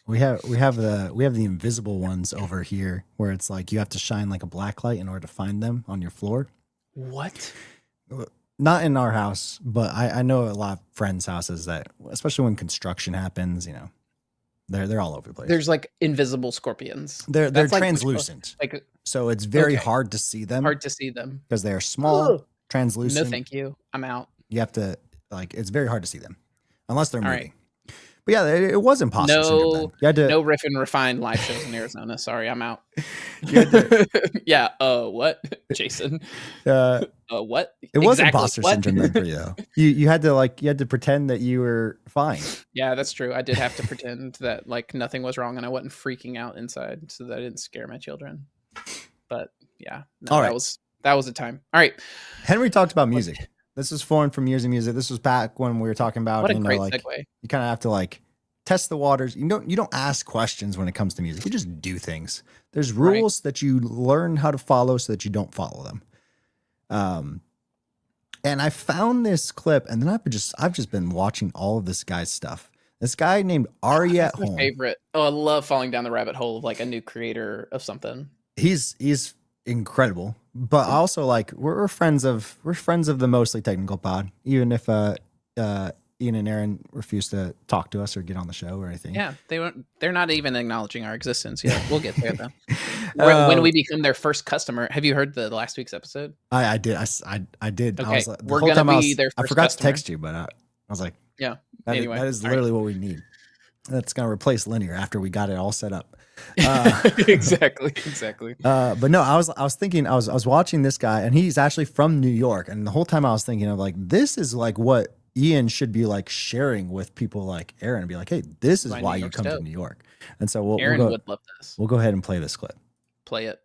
We have the invisible ones over here, where it's like you have to shine like a black light in order to find them on your floor. What? Not in our house, but I know a lot of friends' houses that, especially when construction happens, you know, they're all over the place. There's like invisible scorpions. They're translucent, like so it's very hard to see them. Hard to see them because they are small, translucent. No, thank you. I'm out. You have to like, it's very hard to see them unless they're moving. Right. But yeah, it was imposter syndrome. Then. You had to, no Riff and Refine live shows in Arizona. Sorry, I'm out. Yeah. What, Jason? What? It was imposter syndrome then for you, though. You had to pretend that you were fine. Yeah, that's true. I did have to pretend that like nothing was wrong and I wasn't freaking out inside, so that I didn't scare my children. But yeah, no, all right. That was a time. All right. Henry talked about music. This is foreign from years of music. This was back when we were talking about, what a great segue. You kind of have to like test the waters. You don't ask questions when it comes to music. You just do things. There's rules that you learn how to follow so that you don't follow them. And I found this clip, and then I've just been watching all of this guy's stuff. This guy named Ari at Home. My favorite. Oh, I love falling down the rabbit hole of like a new creator of something. He's incredible. But also, like, we're friends of the Mostly Technical Pod, even if Ian and Aaron refuse to talk to us or get on the show or anything. Yeah, they're not even acknowledging our existence yet. We'll get there though. When we become their first customer. Have you heard the last week's episode? I did. I did. Okay, I was, we're gonna be their first I forgot customer. to text you, but I was like, yeah. Anyway, that is literally what we need. That's gonna replace linear after we got it all set up. Exactly. But no, I was thinking, I was watching this guy, and he's actually from New York, and the whole time I was thinking of like, this is like what Ian should be like sharing with people like Aaron, and be like, hey, this is why you come to New York. And so Aaron would love this. We'll go ahead and play this clip. Play it.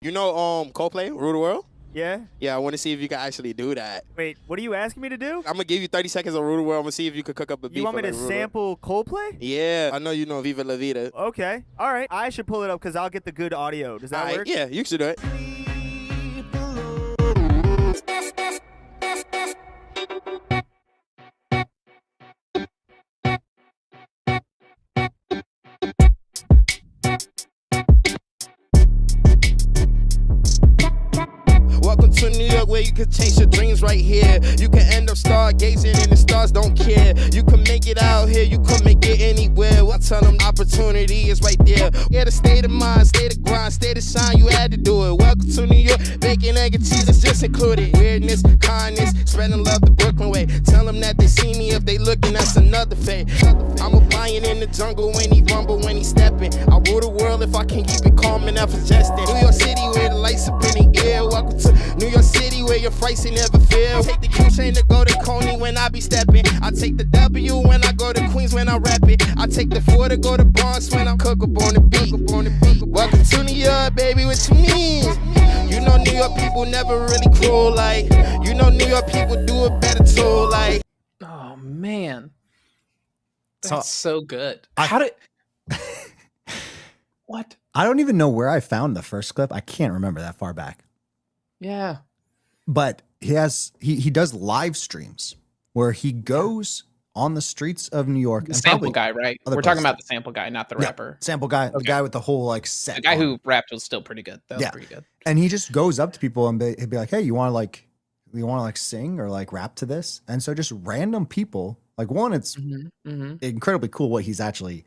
You know, Coldplay, Rule the World. Yeah? Yeah, I want to see if you can actually do that. Wait, what are you asking me to do? I'm going to give you 30 seconds of Rule the World. I'm going to see if you could cook up a beat. You want me to sample Coldplay? Yeah, I know you know Viva La Vida. Okay, all right. I should pull it up because I'll get the good audio. Does that work? Yeah, you should do it. to New York where you can chase your dreams right here. You can end up stargazing and the stars don't care. You can make it out here, you can make it anywhere. I tell them opportunity is right there. Yeah, the state of mind, state of grind, state of shine, you had to do it. Welcome to New York, bacon, egg, and cheese is just included. Weirdness, kindness, spreading love the Brooklyn way. Tell them that they see me if they looking, that's another fate. I'm a lion in the jungle when he rumble, when he stepping. I rule the world if I can keep it calm and effervescent. New York City where the lights up in the air. Welcome to New York City where your frights ain't never fail. Take the Q train to go to Coney when I be stepping. I take the W when I go to Queens when I rap it. I take the 4 to go to Bronx when I cook up on the beat. Welcome to New York, baby, what you mean? You know New York people never really cruel like. You know New York people do it better too like. Oh man, that's so good. How did? What? I don't even know where I found the first clip. I can't remember that far back. Yeah. But he does live streams where he goes on the streets of New York. The sample guy, right? We're talking about the sample guy, not the rapper. Sample guy, the guy with the whole like set. The guy who rapped was still pretty good. That was pretty good. And he just goes up to people and he'd be like, "Hey, you want to sing or like rap to this?" And so just random people, like one, it's incredibly cool what he's actually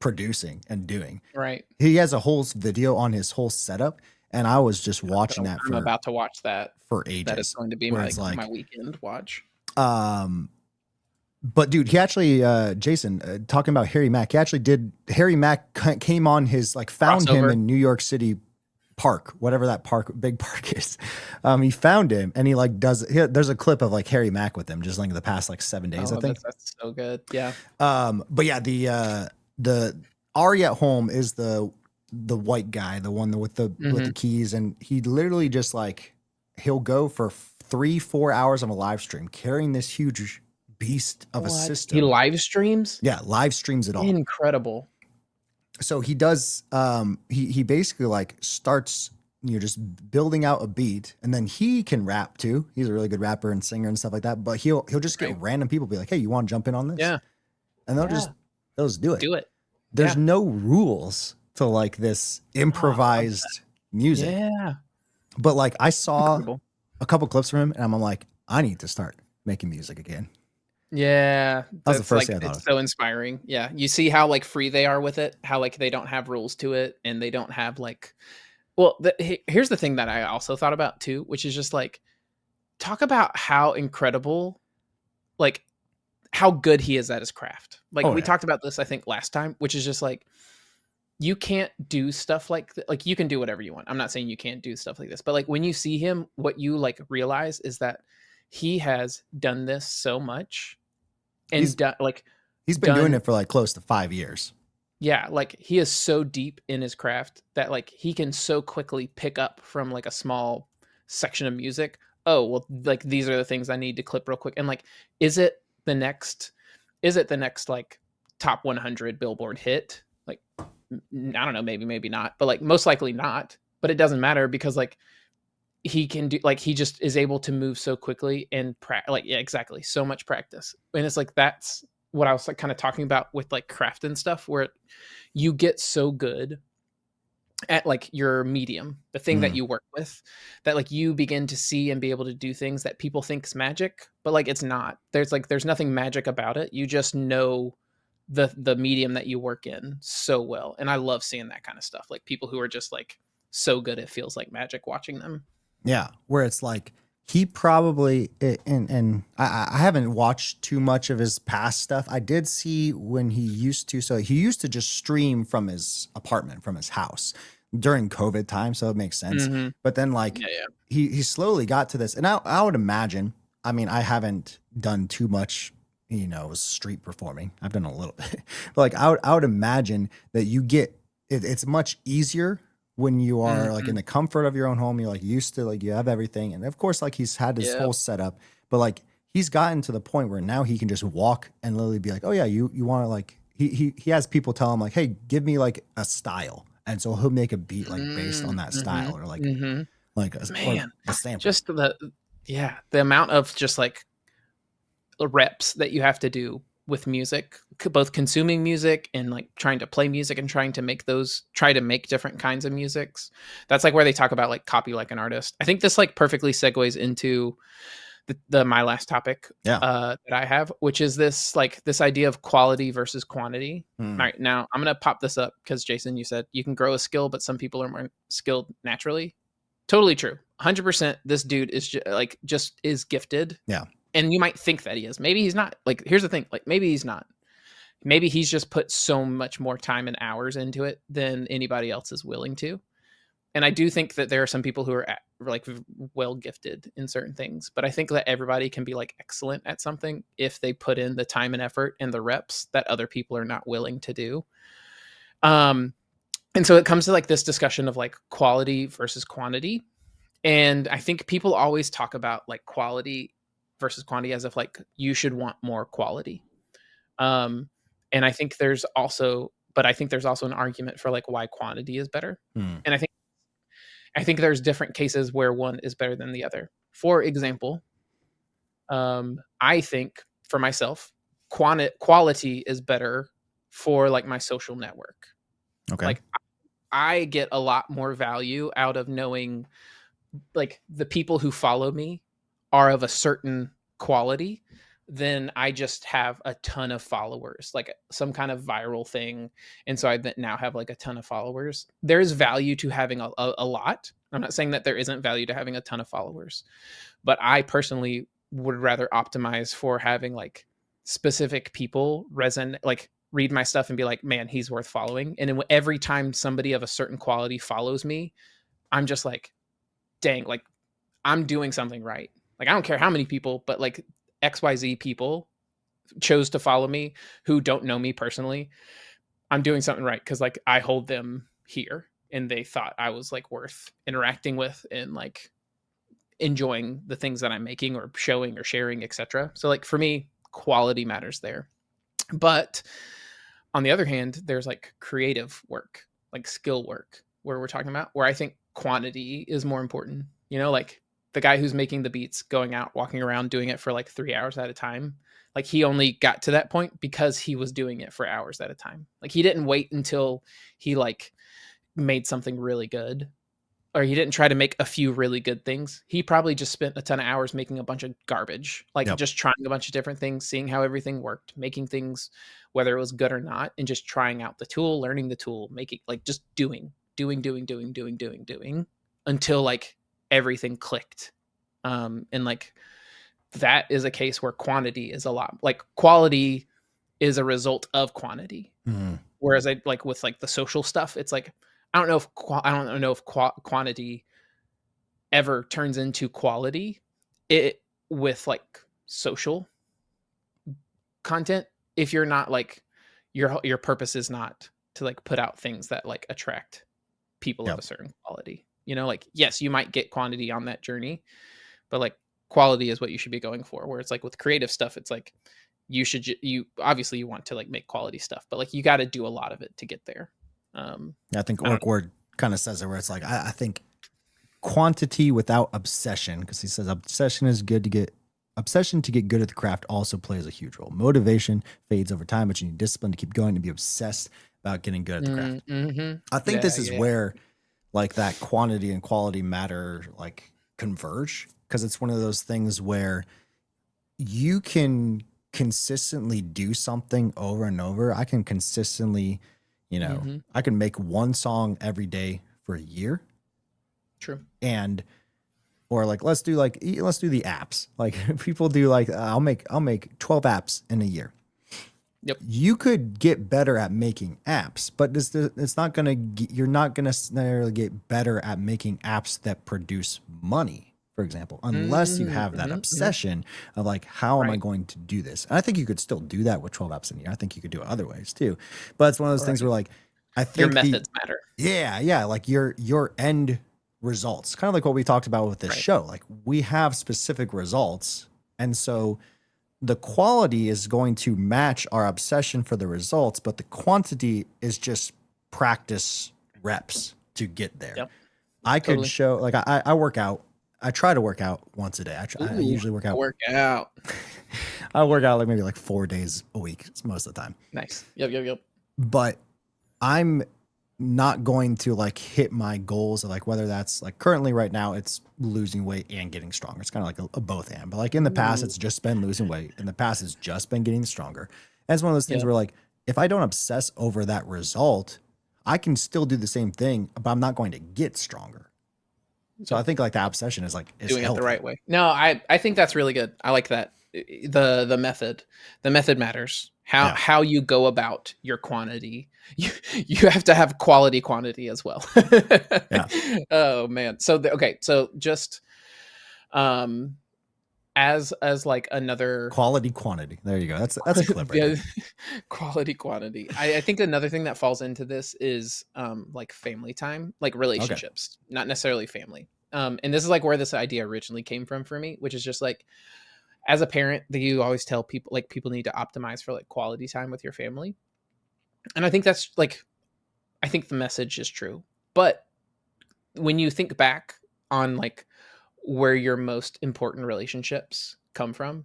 producing and doing. Right. He has a whole video on his whole setup. And I was just watching that. I'm about to watch that for ages. That is going to be my weekend watch. But dude, he actually, Jason, talking about Harry Mack, Harry Mack came on his, like found him in New York City Park, whatever that big park is. He found him and he like there's a clip of like Harry Mack with him just like the past like 7 days, I think. That's so good. Yeah. But yeah, the Ari at home is the white guy, the one with the keys, and he literally just like he'll go for 3-4 hours of a live stream carrying this huge beast of a system. He live streams? Yeah, live streams it all. Incredible. So he does he basically like starts just building out a beat, and then he can rap too. He's a really good rapper and singer and stuff like that. But he'll just get random people be like, "Hey, you want to jump in on this?" Yeah. And they'll just do it. Do it. There's no rules to like this improvised music. Yeah. But like I saw a couple clips from him and I'm like, I need to start making music again. Yeah. That was the first thing I thought It's so inspiring. Yeah. You see how like free they are with it, how like they don't have rules to it and they don't have like, well, here's the thing that I also thought about too, which is just like, talk about how incredible, like how good he is at his craft. Like we talked about this, I think last time, which is just like, you can't do stuff like you can do whatever you want. I'm not saying you can't do stuff like this, but like when you see him, what you like realize is that he has done this so much and he's been doing it for like close to 5 years. Yeah. Like he is so deep in his craft that like he can so quickly pick up from like a small section of music. Oh, well, like these are the things I need to clip real quick. And like, is it the next like top 100 Billboard hit? Like, I don't know, maybe not, but like most likely not, but it doesn't matter because like he can do, like he just is able to move so quickly and exactly. So much practice. And it's like, that's what I was like kind of talking about with like craft and stuff where you get so good at like your medium, the thing that you work with, that like you begin to see and be able to do things that people think is magic, but like it's not. There's nothing magic about it. You just know the medium that you work in so well. And I love seeing that kind of stuff. Like people who are just like so good it feels like magic watching them. Yeah. Where it's like he probably and I haven't watched too much of his past stuff. I did see when he used to just stream from his apartment, from his house during COVID time, so it makes sense. But then like he slowly got to this, and I would imagine, I mean, I haven't done too much street performing. I've done a little bit. But like I would imagine that you get it's much easier when you are like in the comfort of your own home. You're like used to, like you have everything, and of course like he's had this whole setup, but like he's gotten to the point where now he can just walk and literally be like, oh yeah, you want to, like he has people tell him like, hey, give me like a style, and so he'll make a beat like based on that style, or like like a sample. Just the amount of just like reps that you have to do with music both consuming music and like trying to play music and try to make different kinds of musics. That's like where they talk about like copy like an artist. I think this like perfectly segues into the my last topic that I have, which is this idea of quality versus quantity. All right, now I'm gonna pop this up because Jason, you said you can grow a skill, but some people are more skilled naturally. Totally true. 100%. This dude is just is gifted. Yeah. And you might think that he is. Maybe he's not. Like, here's the thing. Like, maybe he's not. Maybe he's just put so much more time and hours into it than anybody else is willing to. And I do think that there are some people who are like well gifted in certain things, but I think that everybody can be like excellent at something if they put in the time and effort and the reps that other people are not willing to do. And so it comes to like this discussion of like quality versus quantity. And I think people always talk about like quality versus quantity as if like you should want more quality. And I think there's also an argument for like why quantity is better. And I think there's different cases where one is better than the other. For example, I think for myself, quality is better for like my social network. Okay. Like I get a lot more value out of knowing like the people who follow me are of a certain quality than I just have a ton of followers, like some kind of viral thing. And so I now have like a ton of followers. There's value to having a lot. I'm not saying that there isn't value to having a ton of followers, but I personally would rather optimize for having like specific people read my stuff and be like, man, he's worth following. And every time somebody of a certain quality follows me, I'm just like, dang, like I'm doing something right. Like, I don't care how many people, but like XYZ people chose to follow me who don't know me personally. I'm doing something right because like I hold them here and they thought I was like worth interacting with and like enjoying the things that I'm making or showing or sharing, etc. So like for me, quality matters there. But on the other hand, there's like creative work, like skill work, where we're talking about where I think quantity is more important. You know, like the guy who's making the beats, going out, walking around, doing it for like 3 hours at a time. Like he only got to that point because he was doing it for hours at a time. Like he didn't wait until he like made something really good, or he didn't try to make a few really good things. He probably just spent a ton of hours making a bunch of garbage, like just trying a bunch of different things, seeing how everything worked, making things, whether it was good or not, and just trying out the tool, learning the tool, making like just doing until like everything clicked. And like that is a case where quantity is a lot like quality is a result of quantity. Whereas I like with like the social stuff, it's like I don't know if quantity ever turns into quality with like social content if you're not like your purpose is not to like put out things that like attract people of a certain quality. You know, like yes, you might get quantity on that journey, but like quality is what you should be going for. Where it's like with creative stuff, it's like you obviously you want to like make quality stuff, but like you got to do a lot of it to get there. I think Orkward kind of says it where it's like I think quantity without obsession, because he says obsession to get good at the craft also plays a huge role. Motivation fades over time, but you need discipline to keep going and be obsessed about getting good at the craft. I think this is where like that quantity and quality matter like converge, because it's one of those things where you can consistently do something over and over. I can consistently, you know, I can make one song every day for a year. True. And or like let's do the apps. Like people do like I'll make 12 apps in a year. Yep. You could get better at making apps, but you're not gonna necessarily get better at making apps that produce money, for example, unless you have that obsession of like, how am I going to do this? And I think you could still do that with 12 apps in a year. I think you could do it other ways too. But it's one of those things where like I think your methods matter. Yeah, like your end results, kind of like what we talked about with this show. Like we have specific results, and so the quality is going to match our obsession for the results, but the quantity is just practice reps to get there. Yep. I could show like I work out. I try to work out once a day. I usually work out. I work out like maybe like 4 days a week most of the time. Nice. Yep. But I'm not going to like hit my goals of like whether that's like currently right now it's losing weight and getting stronger. It's kind of like a both and. But like in the past, it's just been losing weight. In the past, it's just been getting stronger. And it's one of those things where like if I don't obsess over that result, I can still do the same thing, but I'm not going to get stronger. So I think like the obsession is like doing healthy. it the right way. No, I think that's really good. I like that. The method matters. How you go about your quantity. You have to have quantity as well. Yeah. Oh man. So okay. So just as like another quantity. There you go. That's a clip right there. quantity. I think another thing that falls into this is like family time, like relationships, not necessarily family. And this is like where this idea originally came from for me, which is just like as a parent that you always tell people like people need to optimize for like quality time with your family. And I think that's like I think the message is true. But when you think back on like where your most important relationships come from,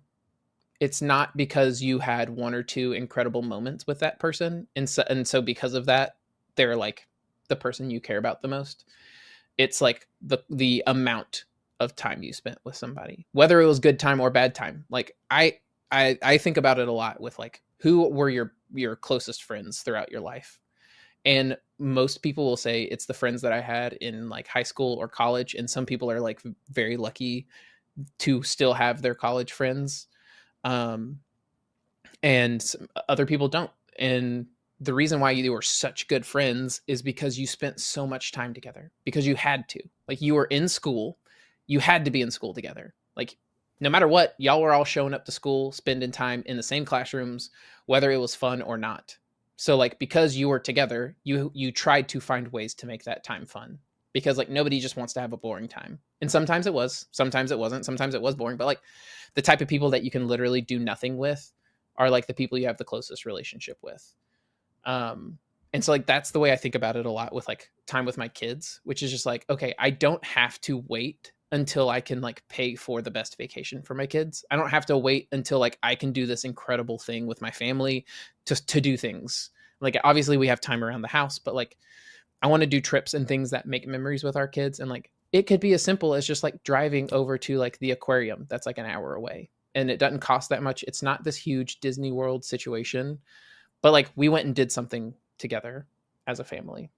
it's not because you had one or two incredible moments with that person. And so because of that, they're like the person you care about the most. It's like the amount of time you spent with somebody, whether it was good time or bad time. Like I think about it a lot with like, who were your closest friends throughout your life? And most people will say it's the friends that I had in like high school or college. And some people are like very lucky to still have their college friends. And other people don't. And the reason why you were such good friends is because you spent so much time together, because you had to. Like you were in school, you had to be in school together. Like no matter what, y'all were all showing up to school, spending time in the same classrooms, whether it was fun or not. So like because you were together, you tried to find ways to make that time fun, because like nobody just wants to have a boring time. And sometimes it was, sometimes it wasn't, sometimes it was boring, but like the type of people that you can literally do nothing with are like the people you have the closest relationship with. And so like that's the way I think about it a lot with like time with my kids, which is just like, okay, I don't have to wait until I can like pay for the best vacation for my kids. I don't have to wait until like I can do this incredible thing with my family to do things. Like obviously we have time around the house, but like I want to do trips and things that make memories with our kids. And like it could be as simple as just like driving over to like the aquarium that's like an hour away, and it doesn't cost that much. It's not this huge Disney World situation, but like we went and did something together as a family.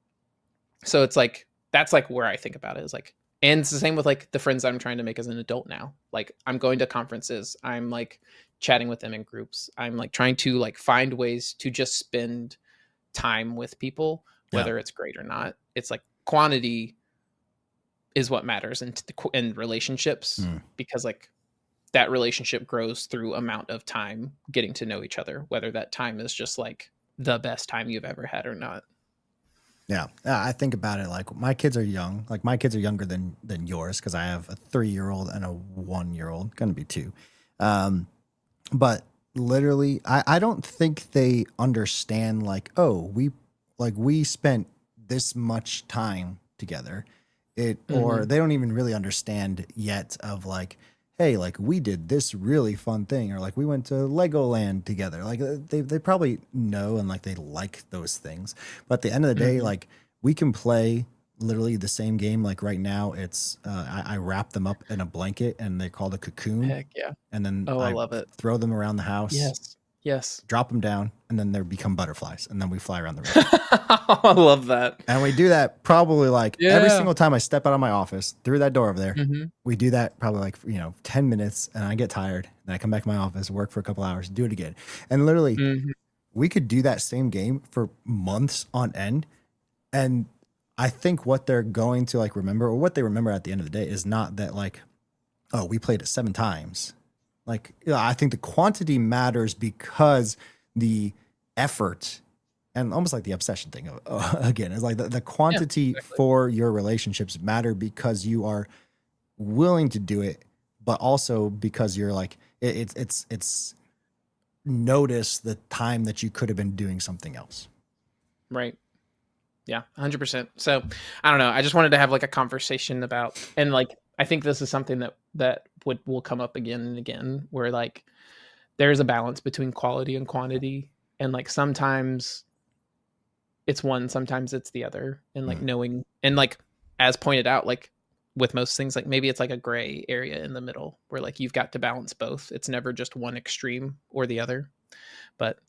So it's like that's like where I think about it, is like, and it's the same with like the friends I'm trying to make as an adult now. Like I'm going to conferences, I'm like chatting with them in groups, I'm like trying to like find ways to just spend time with people, whether it's great or not. It's like quantity is what matters in relationships, because like that relationship grows through amount of time getting to know each other, whether that time is just like the best time you've ever had or not. Yeah. I think about it like my kids are young. Like my kids are younger than yours, because I have a 3-year-old and a 1-year-old, going to be 2. But literally, I don't think they understand like, oh, we spent this much time together. Or they don't even really understand yet of like, hey, like we did this really fun thing, or like we went to Legoland together. Like they probably know and like they like those things. But at the end of the day, like we can play literally the same game. Like right now, it's I wrap them up in a blanket and they're called a cocoon. Heck yeah. And then I love it. Throw them around the house. Yes. Drop them down, and then they become butterflies, and then we fly around the room. I love that. And we do that probably like every single time I step out of my office through that door over there. We do that probably like 10 minutes, and I get tired, and I come back to my office, work for a couple hours, do it again. And literally we could do that same game for months on end. And I think what they're going to like remember, or what they remember at the end of the day, is not that like, oh, we played it 7 times. Like, I think the quantity matters because the effort, and almost like the obsession thing again, is like the quantity for your relationships matter because you are willing to do it, but also because you're like, it's notice the time that you could have been doing something else. Right. Yeah, 100%. So I don't know. I just wanted to have like a conversation about, and like, I think this is something that will come up again and again, where like there's a balance between quality and quantity, and like sometimes it's one, sometimes it's the other, and like knowing, and like as pointed out, like with most things, like maybe it's like a gray area in the middle where like you've got to balance both. It's never just one extreme or the other. But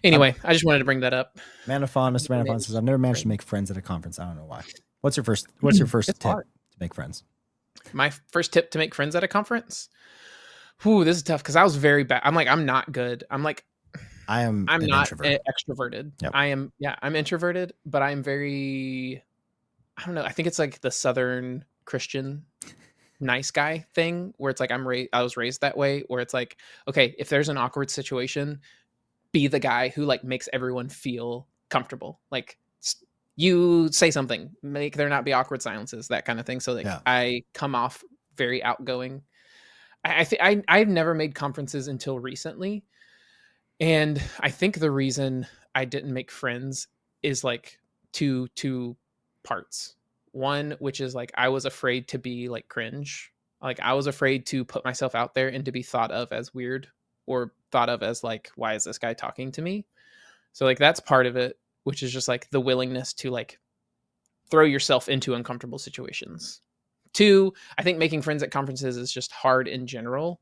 anyway, I just wanted to bring that up. Mr. Manafon says, I've never managed to make friends at a conference. I don't know why. What's your first tip to make friends? My first tip to make friends at a conference? Ooh, this is tough because I was very bad. I'm not good. I'm not extroverted. Yep. I'm introverted, but I'm very, I don't know. I think it's like the Southern Christian nice guy thing where it's like I was raised that way, where it's like, okay, if there's an awkward situation, be the guy who like makes everyone feel comfortable. Like you say something, make there not be awkward silences, that kind of thing. So like I come off very outgoing. I've never made conferences until recently. And I think the reason I didn't make friends is like two parts. One, which is like I was afraid to be like cringe. Like I was afraid to put myself out there and to be thought of as weird or thought of as like, why is this guy talking to me? So like that's part of it, which is just like the willingness to like throw yourself into uncomfortable situations. Two, I think making friends at conferences is just hard in general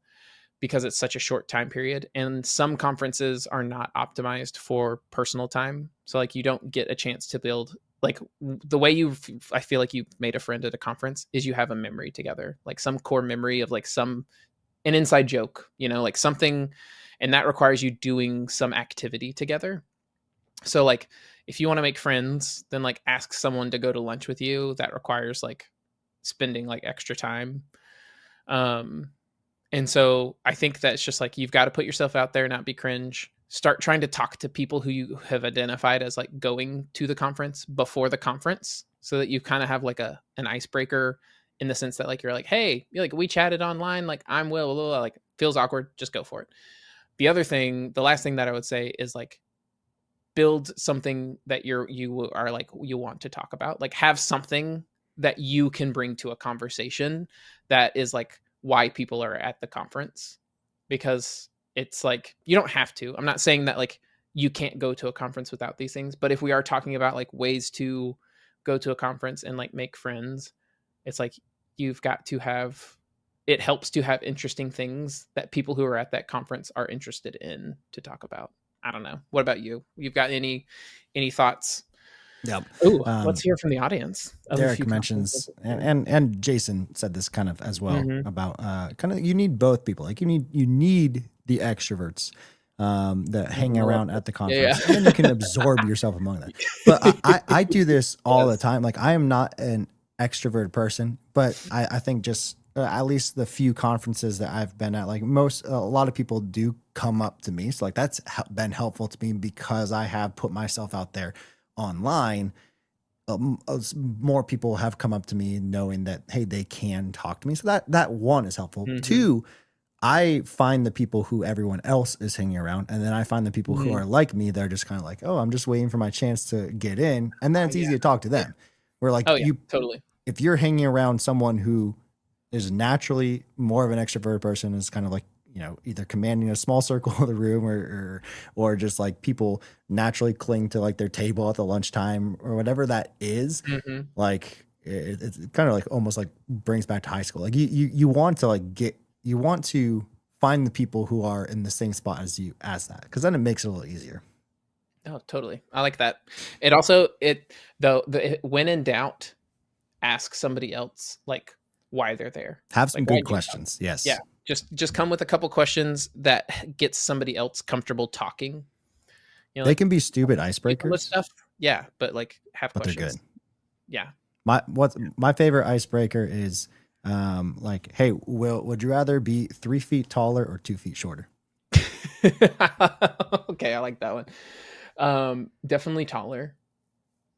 because it's such a short time period, and some conferences are not optimized for personal time. So like you don't get a chance to build like the way I feel like you made a friend at a conference is you have a memory together, like some core memory of like an inside joke, like something, and that requires you doing some activity together. So like if you want to make friends, then like ask someone to go to lunch with you. That requires like spending like extra time. And so I think that's just like, you've got to put yourself out there, not be cringe. Start trying to talk to people who you have identified as like going to the conference before the conference, so that you kind of have like an icebreaker in the sense that like, you're like, hey, like we chatted online, like I'm Will, blah, blah, blah, like feels awkward, just go for it. The last thing that I would say is like, build something that you want to talk about, like have something that you can bring to a conversation that is like why people are at the conference, because it's like, you don't have to. I'm not saying that like you can't go to a conference without these things, but if we are talking about like ways to go to a conference and like make friends, it's like you've got to have, it helps to have interesting things that people who are at that conference are interested in to talk about. I don't know. What about you? You've got any thoughts? Yep. Ooh, let's hear from the audience. Derek mentions, and Jason said this kind of as well, about kind of, you need both people. Like you need the extroverts that hang around at the conference, and then you can absorb yourself among them. But I do this all the time. Like I am not an extrovert person, but I think just at least the few conferences that I've been at, like a lot of people do come up to me. So like that's been helpful to me because I have put myself out there online. More people have come up to me knowing that, hey, they can talk to me. So that one is helpful. Two, I find the people who everyone else is hanging around, and then I find the people who are like me. They're just kind of like, oh, I'm just waiting for my chance to get in, and then it's easy to talk to them. We're like, totally. If you're hanging around someone who is naturally more of an extrovert person, is kind of like, either commanding a small circle of the room or just like people naturally cling to like their table at the lunchtime or whatever that is. Like it's kind of like almost like brings back to high school. Like you want to find the people who are in the same spot as you as that, because then it makes it a little easier. Oh, totally. I like that. It also, when in doubt, ask somebody else like why they're there. Have some good questions. Yes. Yeah. Just come with a couple questions that gets somebody else comfortable talking. They can be stupid icebreakers. Stuff. Yeah, but like have questions. They're good. Yeah. My favorite icebreaker is like, hey, would you rather be 3 feet taller or 2 feet shorter? Okay, I like that one. Definitely taller.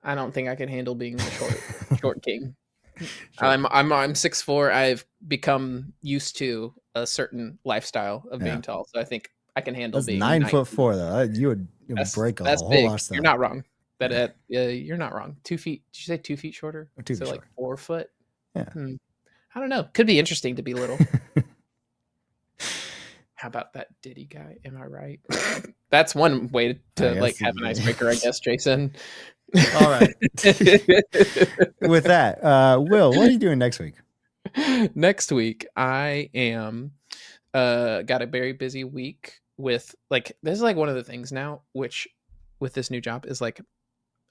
I don't think I can handle being the short king. Sure. I'm 6'4". I've become used to a certain lifestyle of being tall, so I think I can handle being 9'4" though. You would break a whole lot of stuff. You're not wrong. You're not wrong. 2 feet. Did you say 2 feet shorter? Or 2 feet like 4 foot. Yeah. I don't know. Could be interesting to be little. How about that Diddy guy? Am I right? That's one way to like have an icebreaker, I guess, Jason. All right. With that, Will, what are you doing next week? Next week, I am got a very busy week with like this is like one of the things now, which with this new job is like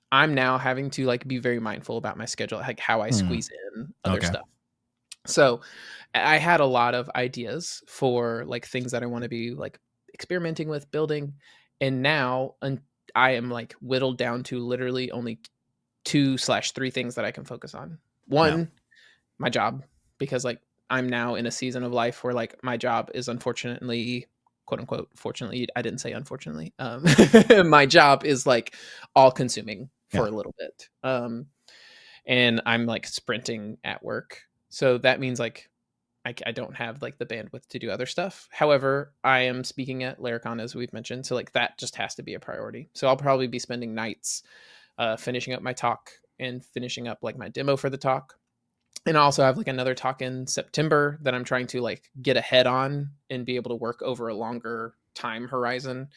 I'm now having to like be very mindful about my schedule, like how I squeeze in other stuff. So I had a lot of ideas for like things that I want to be like experimenting with, building, and now I am like whittled down to literally only 2/3 things that I can focus on. One, my job, because like I'm now in a season of life where like my job is unfortunately, quote unquote, fortunately, I didn't say unfortunately. My job is like all consuming for a little bit. And I'm like sprinting at work. So that means like I don't have like the bandwidth to do other stuff. However, I am speaking at Laracon, as we've mentioned. So like that just has to be a priority. So I'll probably be spending nights finishing up my talk and finishing up like my demo for the talk. And I also have like another talk in September that I'm trying to like get ahead on and be able to work over a longer time horizon,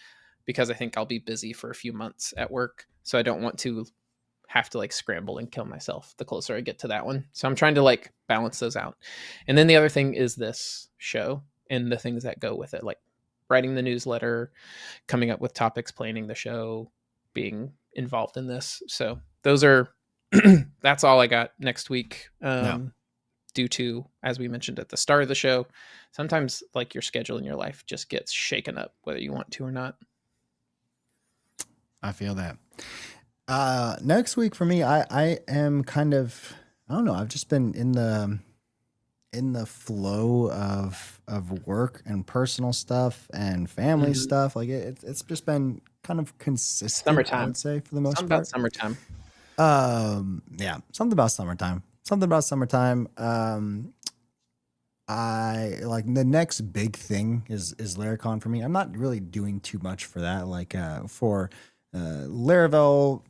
because I think I'll be busy for a few months at work. So I don't want to have to like scramble and kill myself the closer I get to that one. So I'm trying to like balance those out. And then the other thing is this show and the things that go with it, like writing the newsletter, coming up with topics, planning the show, being involved in this. So those are that's all I got next week. Due to, as we mentioned at the start of the show, sometimes like your schedule in your life just gets shaken up whether you want to or not. I feel that. Next week for me, I am kind of, I don't know, I've just been in the flow of work and personal stuff and family stuff. Like it's just been kind of consistent. Summertime, I would say, for the most part. About summertime. Yeah, something about summertime. I like the next big thing is Laracon for me. I'm not really doing too much for that. Like for Laravel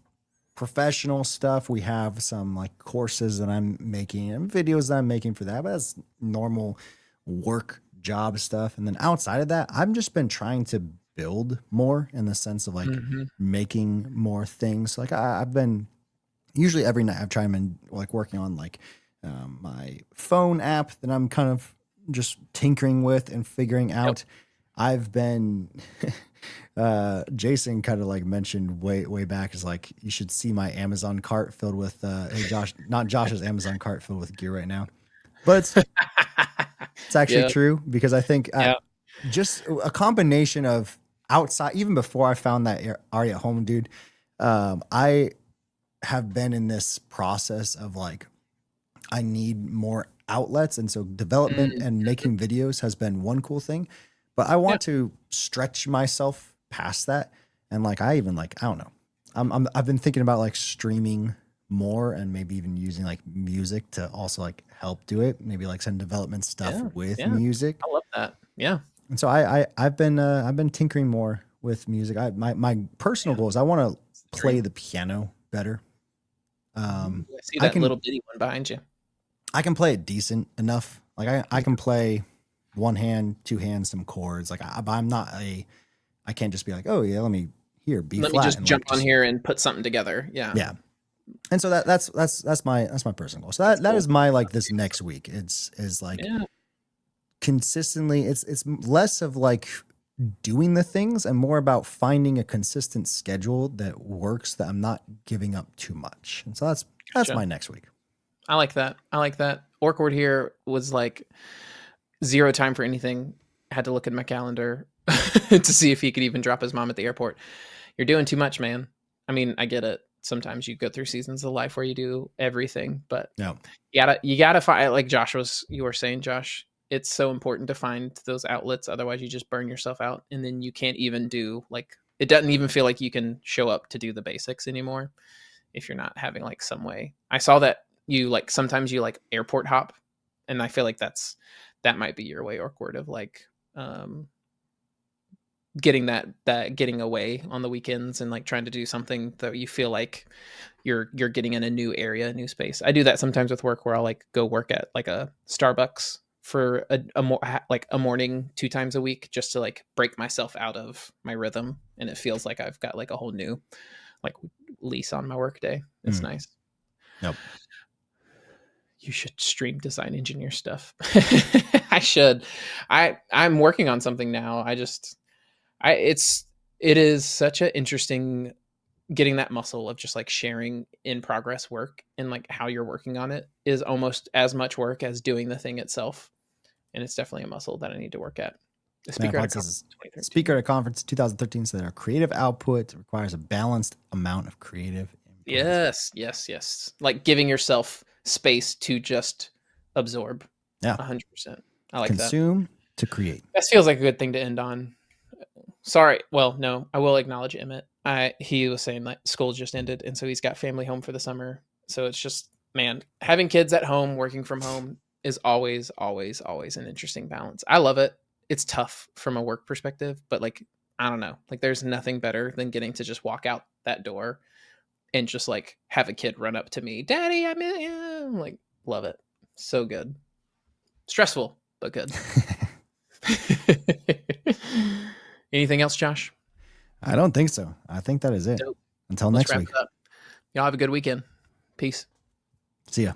professional stuff, we have some like courses that I'm making and videos that I'm making for that, but that's normal work job stuff. And then outside of that, I've just been trying to build more in the sense of like making more things. Like I've been usually every night I've tried and like working on like my phone app that I'm kind of just tinkering with and figuring out. I've been Jason kind of like mentioned way back is like, you should see my Amazon cart filled with hey Josh, not Josh's Amazon cart filled with gear right now, but it's actually true, because I think just a combination of outside, even before I found that Ari at Home dude, I have been in this process of like, I need more outlets. And so development and making videos has been one cool thing, but I want to stretch myself past that. And like, I even like, I don't know, I've been thinking about like streaming more and maybe even using like music to also like help do it. Maybe like some development stuff with music. I love that. Yeah. And so I've been tinkering more with music. My personal goal is I want to play the piano better. I see that little bitty one behind you. I can play it decent enough. Like I can play one hand, two hands, some chords. Like I'm not I can't just be like, oh yeah, let me B flat. Let me just jump on here and put something together. Yeah. Yeah. And so that's my personal goal. So that is my like this next week. Is like consistently. It's less of like doing the things and more about finding a consistent schedule that works, that I'm not giving up too much. And so that's my next week. I like that. Orkward here was like zero time for anything. Had to look at my calendar to see if he could even drop his mom at the airport. You're doing too much, man. I mean, I get it. Sometimes you go through seasons of life where you do everything, but you gotta find, like you were saying, Josh, it's so important to find those outlets. Otherwise you just burn yourself out. And then you can't even do like, it doesn't even feel like you can show up to do the basics anymore if you're not having like some way. I saw that you like, sometimes you like airport hop. And I feel like that might be your way, Orkward, of like, getting getting away on the weekends and like trying to do something that you feel like you're getting in a new area, a new space. I do that sometimes with work where I'll like go work at like a Starbucks for like a morning 2 times a week, just to like break myself out of my rhythm, and it feels like I've got like a whole new like lease on my work day. It's nice. Nope. You should stream design engineer stuff. I should. I'm working on something now. It is such an interesting getting that muscle of just like sharing in progress work, and like how you're working on it is almost as much work as doing the thing itself. And it's definitely a muscle that I need to work at. Speaker at a conference 2013 said our creative output requires a balanced amount of creative input. Yes. Like giving yourself space to just absorb. Yeah. 100%. I like Consume to create. That feels like a good thing to end on. Sorry. Well, no, I will acknowledge Emmett. He was saying that school just ended, and so he's got family home for the summer. So it's just, man, having kids at home, working from home is always an interesting balance. I love it. It's tough from a work perspective, but like, I don't know, like there's nothing better than getting to just walk out that door and just like have a kid run up to me, Daddy, I'm in. I'm like, love it. So good. Stressful, but good. Anything else, Josh? I don't think so. I think that is it. Dope. Until next week. Y'all have a good weekend. Peace. See ya.